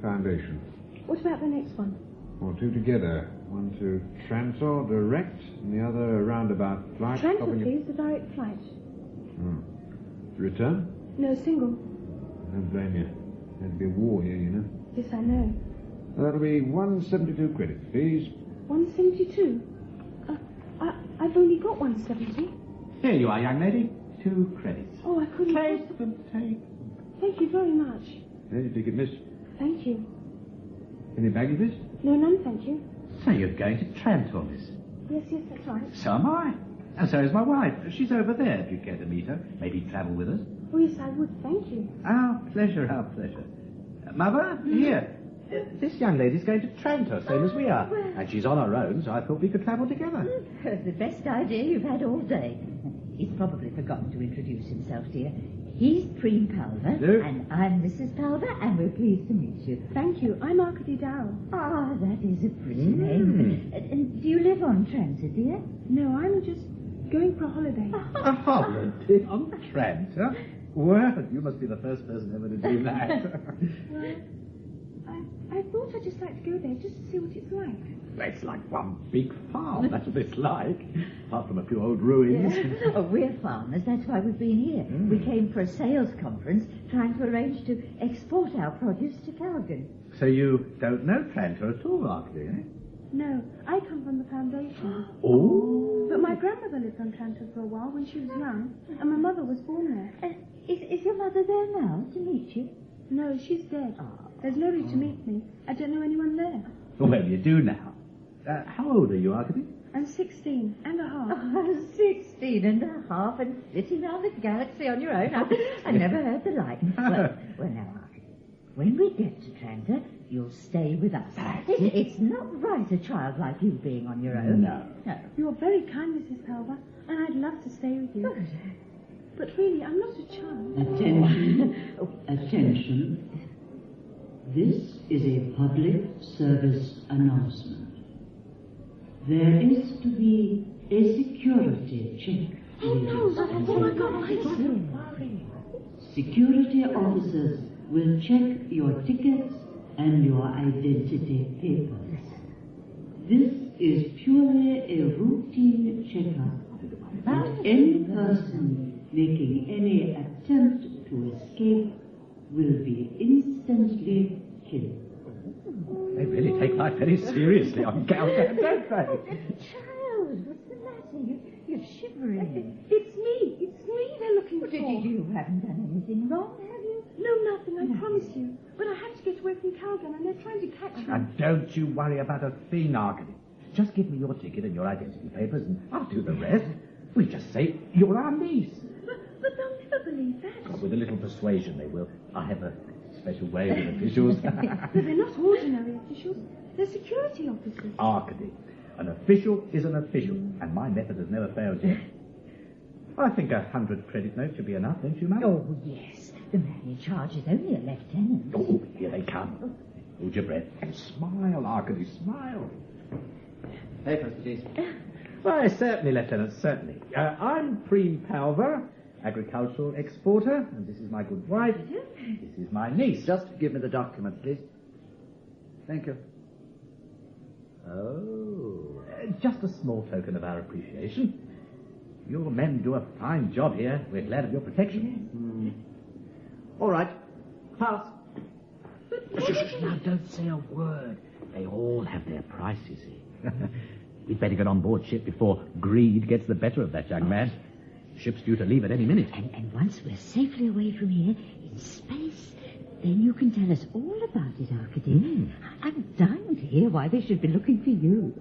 Foundation. What about the next one? Or two together. One to Trantor direct, and the other a roundabout flight. Trantor, please, the direct flight. Return? No, single. I don't blame you. There'd be a war here, you know. Yes, I know. That'll be 172 credits, please. 172? I've only got 170. Here you are, young lady. 2 credits. Oh, I couldn't... Take them. Thank you very much. There's your ticket, miss. Thank you. Any baggage, miss? No, none, thank you. So you're going to Trantor, miss? Yes, that's right. So am I. And so is my wife. She's over there, if you care to meet her. Maybe travel with us. Oh, yes, I would. Thank you. Our pleasure. Mother, here. This young lady's going to Trantor, same as we are. Well. And she's on her own, so I thought we could travel together. The best idea you've had all day. He's probably forgotten to introduce himself, dear. He's Preen Palver, Hello. and I'm Mrs. Palver, and we're pleased to meet you. Thank you. I'm Arcady Darrell. Ah, that is a pretty name. And do you live on Trantor, dear? No, I'm just going for a holiday. A holiday on Trantor? Well, you must be the first person ever to do that. Well, I thought I'd just like to go there just to see what it's like. It's like one big farm, that's what it's like. Apart from a few old ruins. Yeah. Oh, we're farmers, that's why we've been here. We came for a sales conference, trying to arrange to export our produce to Calgary. So you don't know Trantor at all, Arcady, eh? No, I come from the foundation. Oh. But my grandmother lived on Trantor for a while when she was young, and my mother was born there. Is your mother there now to meet you? No, she's dead. There's nobody to meet me. I don't know anyone there. Well, you do now. How old are you, Arcady? I'm 16 and a half. 16 and a half and sitting around the galaxy on your own. I never heard the like. Well, now, Arcady, when we get to Trantor, you'll stay with us. It's not right, a child like you being on your own. No. You're very kind, Mrs. Palver, and I'd love to stay with you. But really, I'm not a child. Attention. This is a public service announcement. There is to be a security check. Oh, no. Oh, my God. Security officers will check your tickets and your identity papers. This is purely a routine checkup. Any person making any attempt to escape will be instantly killed. They really take life very seriously on Countdown, don't they? Child, what's the matter? You're shivering. It's me they're looking for. You haven't done anything wrong, have you? No, nothing, I promise you. But I had to get away from Calgon, and they're trying to catch me. And don't you worry about a thing, Arcady. Just give me your ticket and your identity papers, and I'll do the rest. We just say you're our niece. But they'll never believe that. Oh, with a little persuasion, they will. I have a special way with officials. But they're not ordinary officials. They're security officers. Arcady, an official is an official, and my method has never failed yet. I think 100 credit notes should be enough, don't you, Mum? Oh, yes. The man in charge is only a lieutenant. Oh, here they come. Hold your breath. And smile, Arcady, smile. Papers, please. Why, certainly, Lieutenant, certainly. I'm Preen Palver, agricultural exporter, and this is my good wife. This is my niece. Just give me the document, please. Thank you. Oh, just a small token of our appreciation. Your men do a fine job here. We're glad of your protection. All right. Pass. Now, don't say a word. They all have their price, you see. We'd better get on board ship before greed gets the better of that young man. Ship's due to leave at any minute. And once we're safely away from here, in space, then you can tell us all about it, Arcady. I'm dying to hear why they should be looking for you.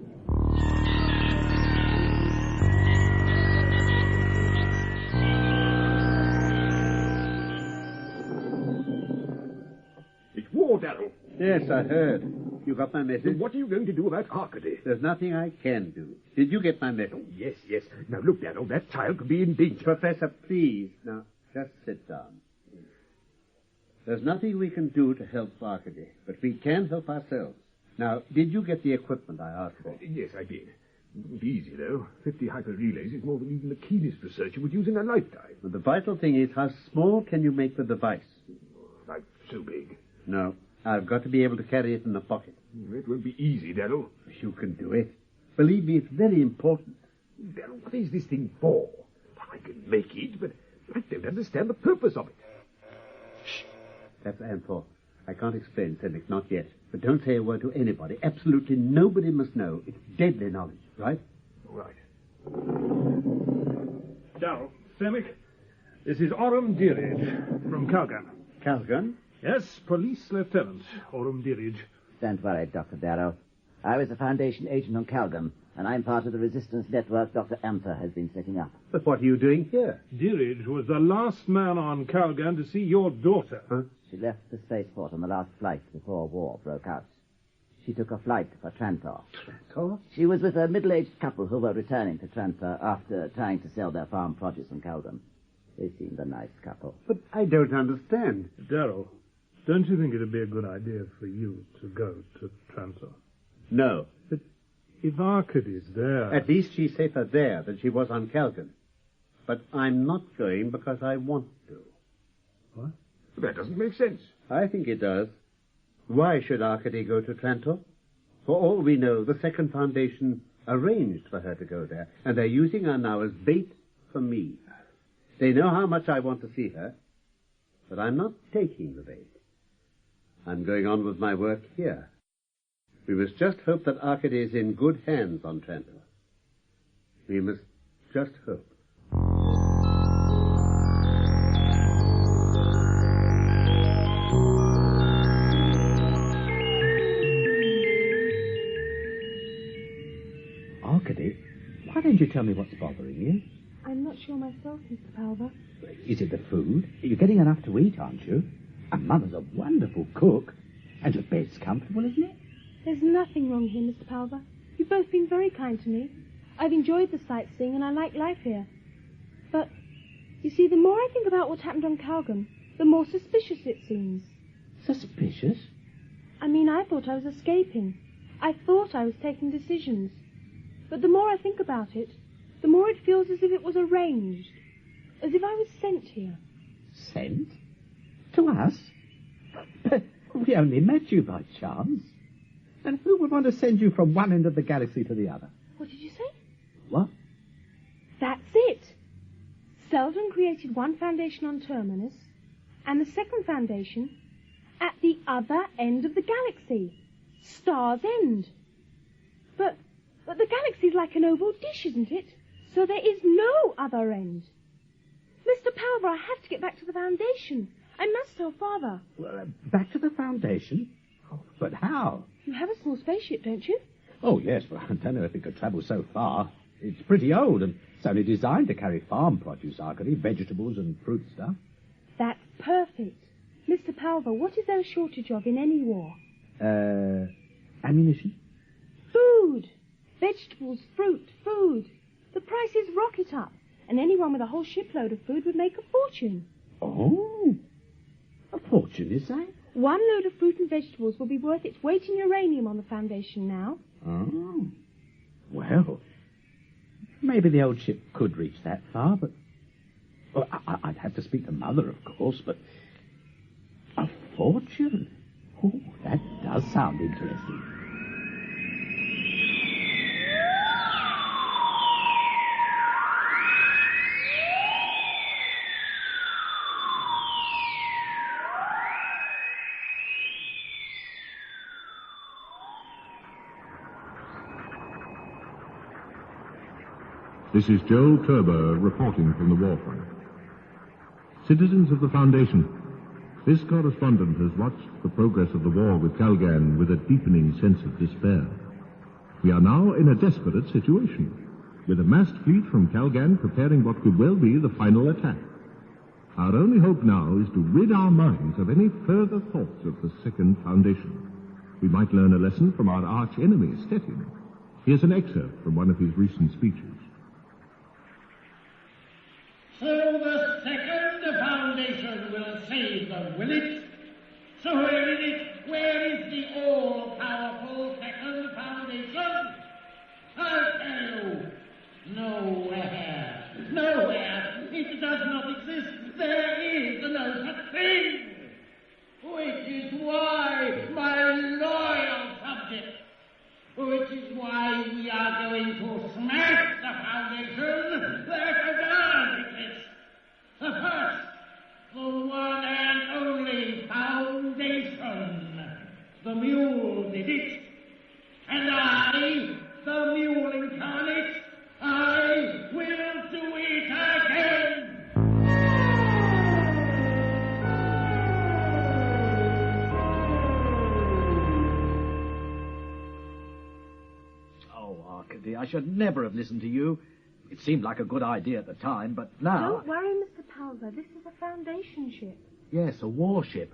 more, Darrell. Yes, I heard. You got my message? Then what are you going to do about Arcady? There's nothing I can do. Did you get my message? Oh, yes, yes. Now, look, Darrell, that child could be in danger. Professor, please. Now, just sit down. There's nothing we can do to help Arcady, but we can help ourselves. Now, did you get the equipment I asked for? Yes, I did. It wouldn't be easy, though. 50 hyper-relays is more than even the keenest researcher would use in a lifetime. But the vital thing is, how small can you make the device? Like, so big. No, I've got to be able to carry it in the pocket. It won't be easy, Darrell. You can do it. Believe me, it's very important. Darrell, what is this thing for? I can make it, but I don't understand the purpose of it. Shh. That's Anthor. I can't explain, Sennick, not yet. But don't say a word to anybody. Absolutely nobody must know. It's deadly knowledge, right? Right. Darrell, Sennick, this is Orm Dirige from Calgan. Calgan? Yes, Police Lieutenant Orm Dirige. Don't worry, Dr. Darrow. I was a Foundation agent on Calgan, and I'm part of the resistance network Dr. Anther has been setting up. But what are you doing here? Dirige was the last man on Calgan to see your daughter. Huh? She left the spaceport on the last flight before war broke out. She took a flight for Trantor. Trantor? She was with a middle-aged couple who were returning to Trantor after trying to sell their farm produce on Calgan. They seemed a nice couple. But I don't understand. Darrell, don't you think it'd be a good idea for you to go to Trantor? No. But if Arcady's there... At least she's safer there than she was on Calgan. But I'm not going because I want to. What? That doesn't make sense. I think it does. Why should Arcady go to Trantor? For all we know, the Second Foundation arranged for her to go there, and they're using her now as bait for me. They know how much I want to see her, but I'm not taking the bait. I'm going on with my work here. We must just hope that Arcady is in good hands on Trantor. We must just hope. Arcady, why don't you tell me what's bothering you? I'm not sure myself, Mr. Palver. Is it the food? You're getting enough to eat, aren't you? And Mother's a wonderful cook. And your bed's comfortable, isn't it? There's nothing wrong here, Mr. Palver. You've both been very kind to me. I've enjoyed the sightseeing and I like life here. But, you see, the more I think about what happened on Calgan, the more suspicious it seems. Suspicious? I mean, I thought I was escaping. I thought I was taking decisions. But the more I think about it, the more it feels as if it was arranged. As if I was sent here. Sent? To us? But we only met you by chance. And who would want to send you from one end of the galaxy to the other? What did you say? What? That's it. Selden created one foundation on Terminus, and the second foundation at the other end of the galaxy. Star's End. But the galaxy's like an oval dish, isn't it? So there is no other end. Mr. Palver, I have to get back to the Foundation. I must tell Father. Well, back to the Foundation? Oh, but how? You have a small spaceship, don't you? Oh, yes, but I don't know if it could travel so far. It's pretty old, and it's only designed to carry farm produce, Arcady, vegetables and fruit stuff. That's perfect. Mr. Palver, what is there a shortage of in any war? Ammunition? Food. Vegetables, fruit, food. The prices rocket up, and anyone with a whole shipload of food would make a fortune. Oh, a fortune, you say? One load of fruit and vegetables will be worth its weight in uranium on the Foundation now. Oh, well, maybe the old ship could reach that far, but... Well, I'd have to speak to Mother, of course, but... A fortune? Oh, that does sound interesting. This is Joel Turber reporting from the war front. Citizens of the Foundation, this correspondent has watched the progress of the war with Calgan with a deepening sense of despair. We are now in a desperate situation, with a massed fleet from Calgan preparing what could well be the final attack. Our only hope now is to rid our minds of any further thoughts of the second foundation. We might learn a lesson from our arch-enemy, Stettin. Here's an excerpt from one of his recent speeches. So the second foundation will save them, will it? So where is it? Where is the all-powerful second foundation? I'll tell you. Nowhere. Nowhere. It does not exist. There is no such thing. Which is why, my loyal subjects, which is why we are going to smash the foundation that does exist. The first, the one and only foundation. The mule did it. And I, the mule incarnate, I will do it again. Oh, Arcady, I should never have listened to you. It seemed like a good idea at the time, but now... Don't worry, Mr. Palver. This is a Foundation ship. Yes, a warship.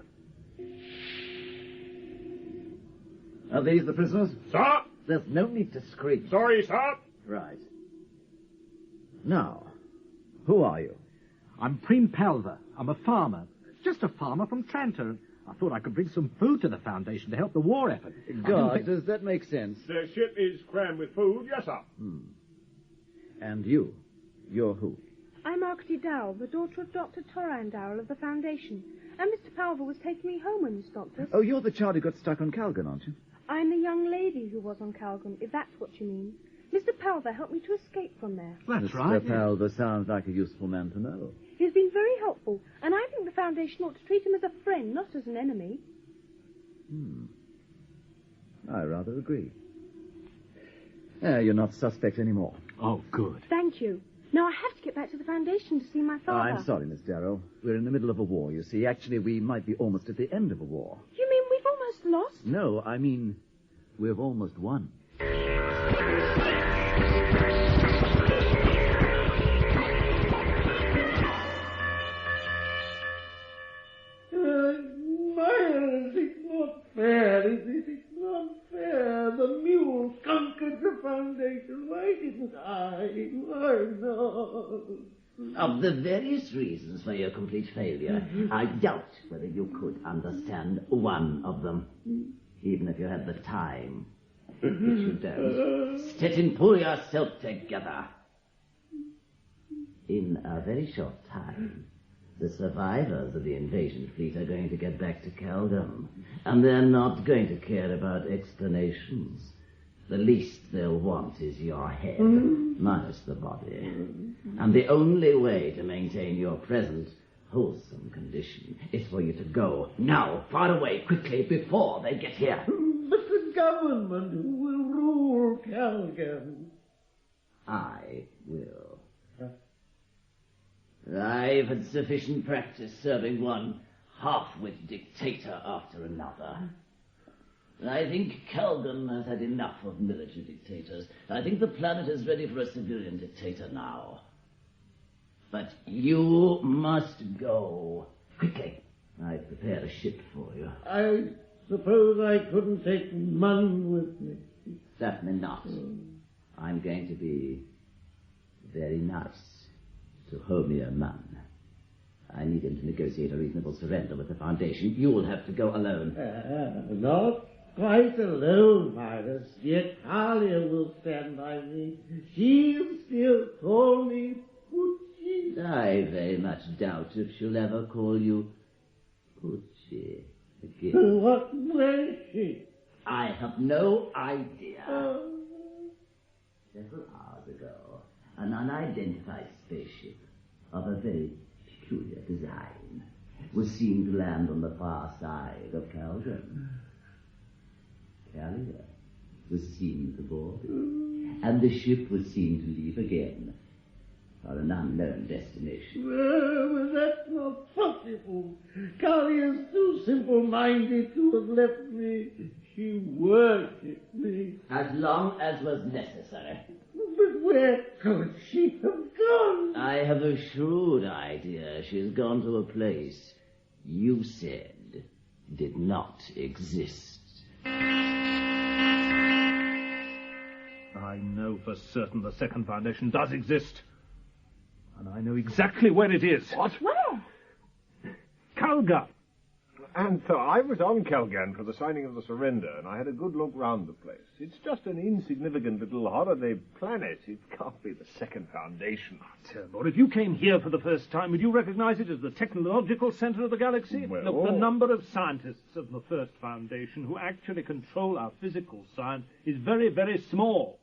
Are these the prisoners? Sir! There's no need to scream. Sorry, sir. Right. Now, who are you? I'm Prim Palver. I'm a farmer. Just a farmer from Trantor. I thought I could bring some food to the Foundation to help the war effort. God, does that make sense? The ship is crammed with food, yes, sir. And you? You're who? I'm Arcady Dowell, the daughter of Dr. Toran Dowell of the Foundation. And Mr. Palver was taking me home when you stopped us. Oh, you're the child who got stuck on Calgon, aren't you? I'm the young lady who was on Calgon, if that's what you mean. Mr. Palver helped me to escape from there. That's right. Mr. Palver sounds like a useful man to know. He's been very helpful, and I think the Foundation ought to treat him as a friend, not as an enemy. I rather agree. You're not suspect anymore. Oh, good. Thank you. Now I have to get back to the Foundation to see my father. I'm sorry, Miss Darrow. We're in the middle of a war, you see. Actually, we might be almost at the end of a war. You mean we've almost lost? No, I mean, we've almost won. Miles, it's not fair, is it? It's not fair. The mule conquered the Foundation. Why didn't I? Why not? Of the various reasons for your complete failure, I doubt whether you could understand one of them, even if you had the time, which you don't. Stettin, pull yourself together. In a very short time, the survivors of the invasion fleet are going to get back to Calgon, and they're not going to care about explanations. The least they'll want is your head, minus the body. And the only way to maintain your present wholesome condition is for you to go now, far away, quickly, before they get here. But the government will rule Calgon. I will. I've had sufficient practice serving one half-wit dictator after another. I think Calgon has had enough of military dictators. I think the planet is ready for a civilian dictator now. But you must go. Quickly. I've prepared a ship for you. I suppose I couldn't take Munn with me. Certainly not. I'm going to be very nice to Homer Munn. I need him to negotiate a reasonable surrender with the Foundation. You'll have to go alone. Not quite alone, Midas. Yet Talia will stand by me. She'll still call me Pucci. I very much doubt if she'll ever call you Pucci again. What will she? I have no idea. Several hours ago, an unidentified spaceship of a very peculiar design was seen to land on the far side of Calgon. Talia was seen to board it, and the ship was seen to leave again for an unknown destination. Well, that's not possible. Talia's too simple-minded to have left me. She worshipped me. As long as was necessary. But where could she have gone? I have a shrewd idea. She's gone to a place you said did not exist. I know for certain the second foundation does exist. And I know exactly where it is. What? Where? Calgar. And so I was on Calgan for the signing of the surrender, and I had a good look round the place. It's just an insignificant little holiday planet. It can't be the second foundation. Or if you came here for the first time, would you recognize it as the technological center of the galaxy? Well, Look, the number of scientists of the first foundation who actually control our physical science is very, very small.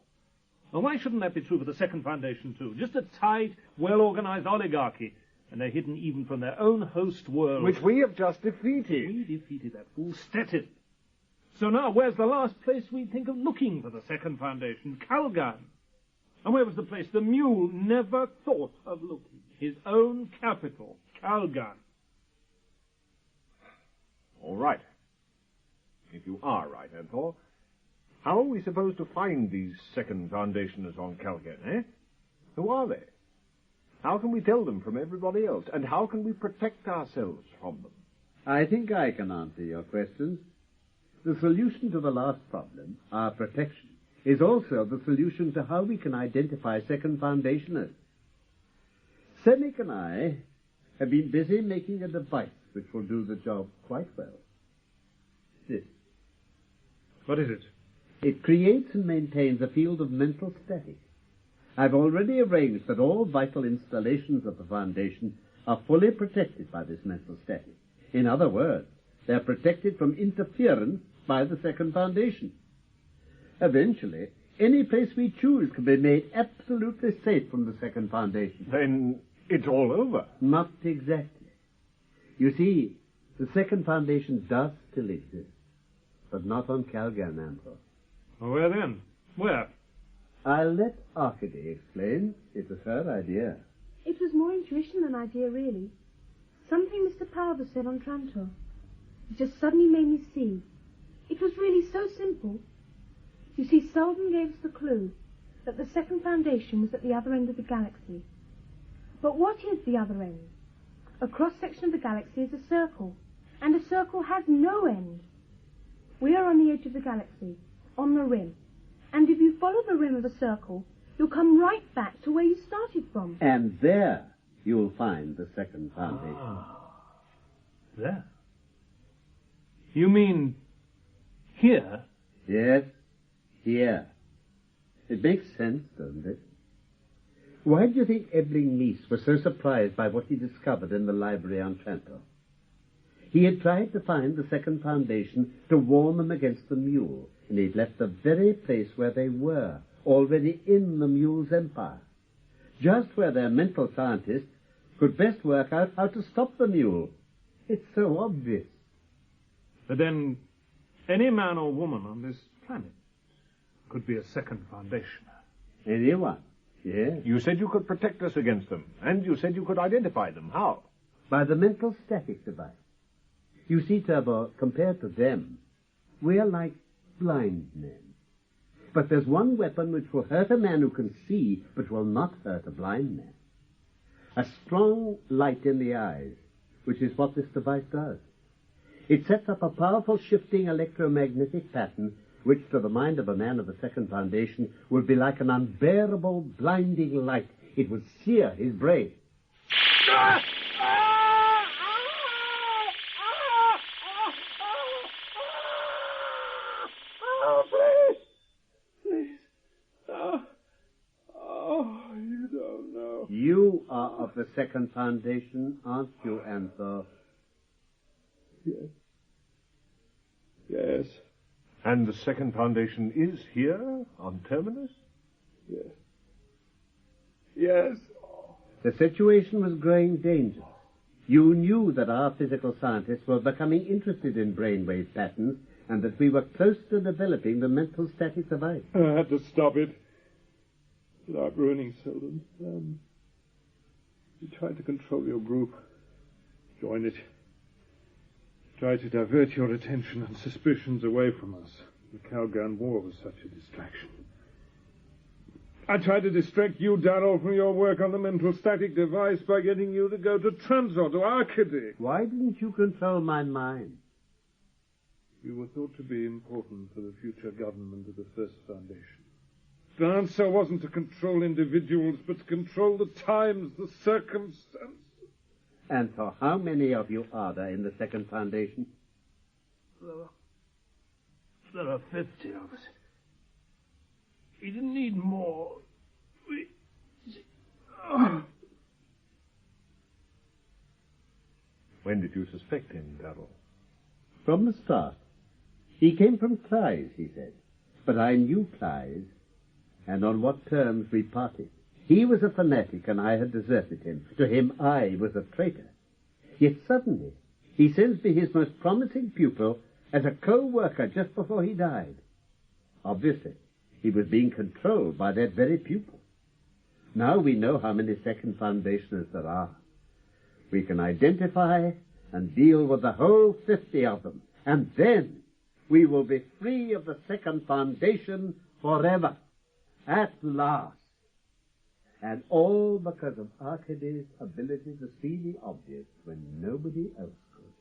Well, why shouldn't that be true for the second foundation, too? Just a tight, well-organized oligarchy. And they're hidden even from their own host world. Which we have just defeated. We defeated that fool Stettin. So now, where's the last place we'd think of looking for the second foundation? Calgan. And where was the place the Mule never thought of looking? His own capital, Calgan. All right. If you are right, Anthor, how are we supposed to find these second foundationers on Calgan, eh? Who are they? How can we tell them from everybody else? And how can we protect ourselves from them? I think I can answer your questions. The solution to the last problem, our protection, is also the solution to how we can identify second foundationers. Senek and I have been busy making a device which will do the job quite well. This. What is it? It creates and maintains a field of mental static. I've already arranged that all vital installations of the Foundation are fully protected by this mental static. In other words, they're protected from interference by the second Foundation. Eventually, any place we choose can be made absolutely safe from the second Foundation. Then it's all over. Not exactly. You see, the second Foundation does still exist, but not on Calgan, Anthor. Well, where then? Where? I'll let Arcady explain. It was her idea. It was more intuition than idea, really. Something Mr. Powder said on Trantor. It just suddenly made me see. It was really so simple. You see, Selden gave us the clue that the second foundation was at the other end of the galaxy. But what is the other end? A cross-section of the galaxy is a circle, and a circle has no end. We are on the edge of the galaxy, on the rim. And if you follow the rim of a circle, you'll come right back to where you started from. And there you'll find the second foundation. There? You mean here? Yes, here. It makes sense, doesn't it? Why do you think Ebling Meese was so surprised by what he discovered in the library on Trantor? He had tried to find the second foundation to warn them against the Mule, and he'd left the very place where they were, already in the Mule's empire. Just where their mental scientists could best work out how to stop the Mule. It's so obvious. But then, any man or woman on this planet could be a second foundation. Anyone, yes. You said you could protect us against them, and you said you could identify them. How? By the mental static device. You see, Turbo, compared to them, we're like blind men. But there's one weapon which will hurt a man who can see, but will not hurt a blind man. A strong light in the eyes, which is what this device does. It sets up a powerful shifting electromagnetic pattern, which to the mind of a man of the second foundation would be like an unbearable blinding light. It would sear his brain. You are of the second foundation, aren't you, Anthor? Yes. Yes. And the second foundation is here, on Terminus? Yes. Yes. The situation was growing dangerous. You knew that our physical scientists were becoming interested in brainwave patterns, and that we were close to developing the mental static device. I had to stop it without ruining Selden. You tried to control your group. Join it. Try to divert your attention and suspicions away from us. The Calgan War was such a distraction. I tried to distract you, Darrell, from your work on the mental static device by getting you to go to Transor, to Arcady. Why didn't you control my mind? You were thought to be important for the future government of the First Foundation. The answer wasn't to control individuals, but to control the times, the circumstances. And for how many of you are there in the Second Foundation? There are 50 of us. We didn't need more. When did you suspect him, Darrell? From the start. He came from Clyde's, he said. But I knew Clyde's, and on what terms we parted. He was a fanatic, and I had deserted him. To him, I was a traitor. Yet suddenly, he sends me his most promising pupil as a co-worker just before he died. Obviously, he was being controlled by that very pupil. Now we know how many Second Foundationers there are. We can identify and deal with the whole 50 of them, and then we will be free of the Second Foundation forever, at last. And all because of Arcady's ability to see the obvious when nobody else could.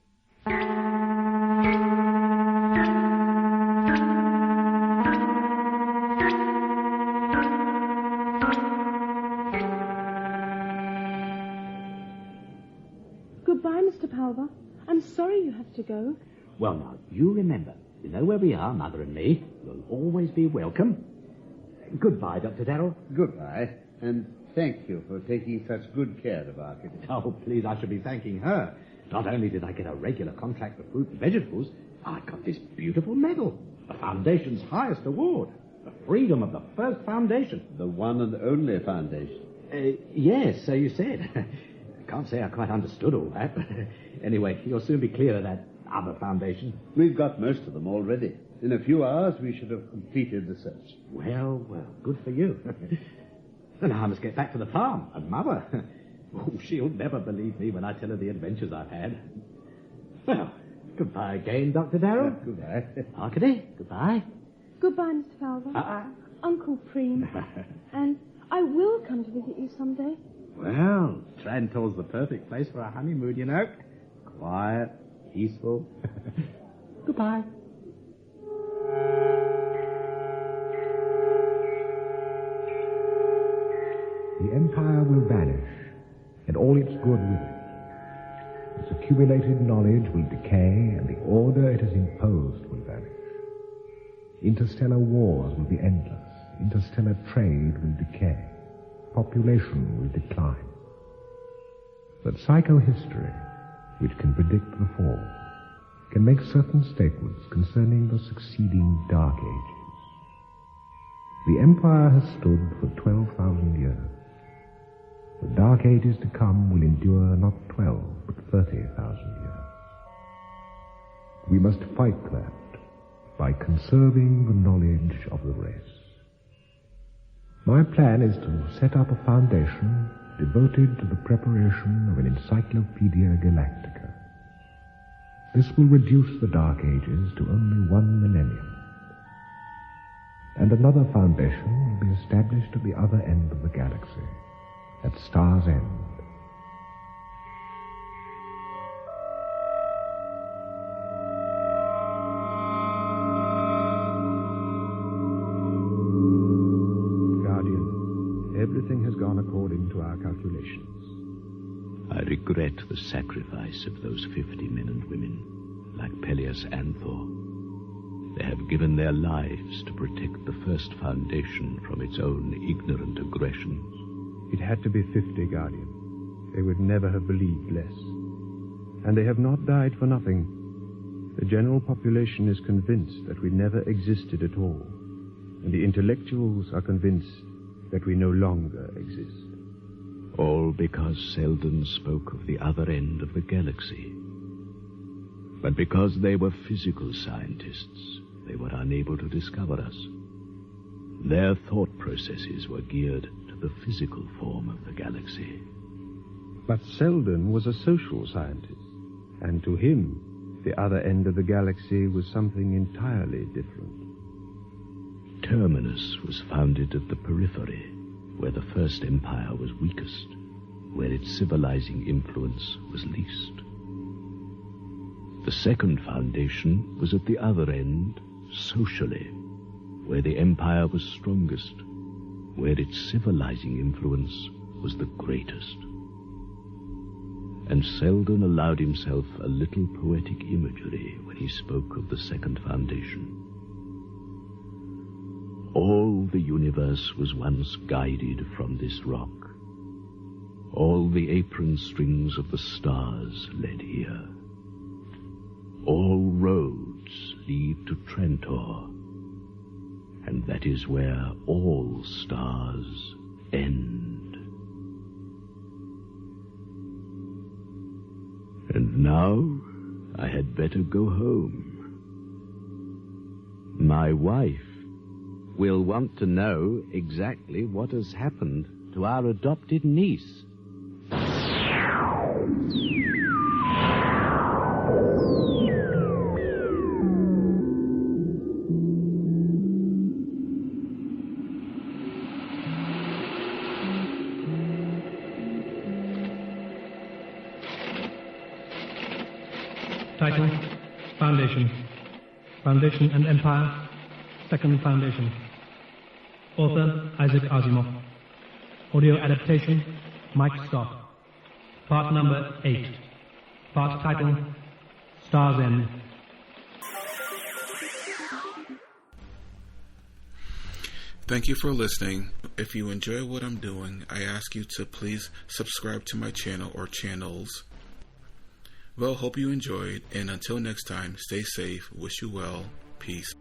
Goodbye, Mr. Palver. I'm sorry you have to go. Well, now, you remember, you know where we are, Mother and me. You'll always be welcome. Goodbye, Dr. Darrell. Goodbye, and thank you for taking such good care of Arcady. Oh, please, I should be thanking her. Not only did I get a regular contract for fruit and vegetables, I got this beautiful medal, the Foundation's highest award, the freedom of the First Foundation. The one and only foundation. Yes, so you said. Can't say I quite understood all that. Anyway, you'll soon be clear of that other foundation. We've got most of them already. In a few hours, we should have completed the search. Well, good for you. And now I must get back to the farm. And Mother, oh, she'll never believe me when I tell her the adventures I've had. Well, goodbye again, Dr. Darrell. Goodbye. Arcady, goodbye. Goodbye, Mr. Palver. Uncle Preem. And I will come to visit you someday. Well, Trantor's the perfect place for a honeymoon, you know. Quiet, peaceful. Goodbye. The Empire will vanish, and all its good with it. Its accumulated knowledge will decay, and the order it has imposed will vanish. Interstellar wars will be endless. Interstellar trade will decay. Population will decline. But psychohistory, which can predict the fall, can make certain statements concerning the succeeding Dark Ages. The Empire has stood for 12,000 years. The Dark Ages to come will endure not 12, but 30,000 years. We must fight that by conserving the knowledge of the race. My plan is to set up a foundation devoted to the preparation of an Encyclopedia Galactica. This will reduce the Dark Ages to only 1 millennium. And another foundation will be established at the other end of the galaxy, at Star's End. Everything has gone according to our calculations. I regret the sacrifice of those 50 men and women, like Peleus and Thor. They have given their lives to protect the First Foundation from its own ignorant aggressions. It had to be 50, Guardian. They would never have believed less. And they have not died for nothing. The general population is convinced that we never existed at all, and the intellectuals are convinced that we no longer exist. All because Selden spoke of the other end of the galaxy. But because they were physical scientists, they were unable to discover us. Their thought processes were geared to the physical form of the galaxy. But Selden was a social scientist, and to him, the other end of the galaxy was something entirely different. terminus was founded at the periphery, where the First Empire was weakest, where its civilizing influence was least. The second foundation was at the other end, socially, where the Empire was strongest, where its civilizing influence was the greatest. And Selden allowed himself a little poetic imagery when he spoke of the second foundation. All the universe was once guided from this rock. All the apron strings of the stars led here. All roads lead to Trantor, and that is where all stars end. And now I had better go home. My wife will want to know exactly what has happened to our adopted niece. Title, Foundation. Foundation and Empire, Second Foundation. Author, Isaac Asimov. Audio adaptation, Mike Scott. Part number 8. Part title, Star's End. Thank you for listening. If you enjoy what I'm doing, I ask you to please subscribe to my channel or channels. Well, hope you enjoyed, and until next time, stay safe, wish you well, peace.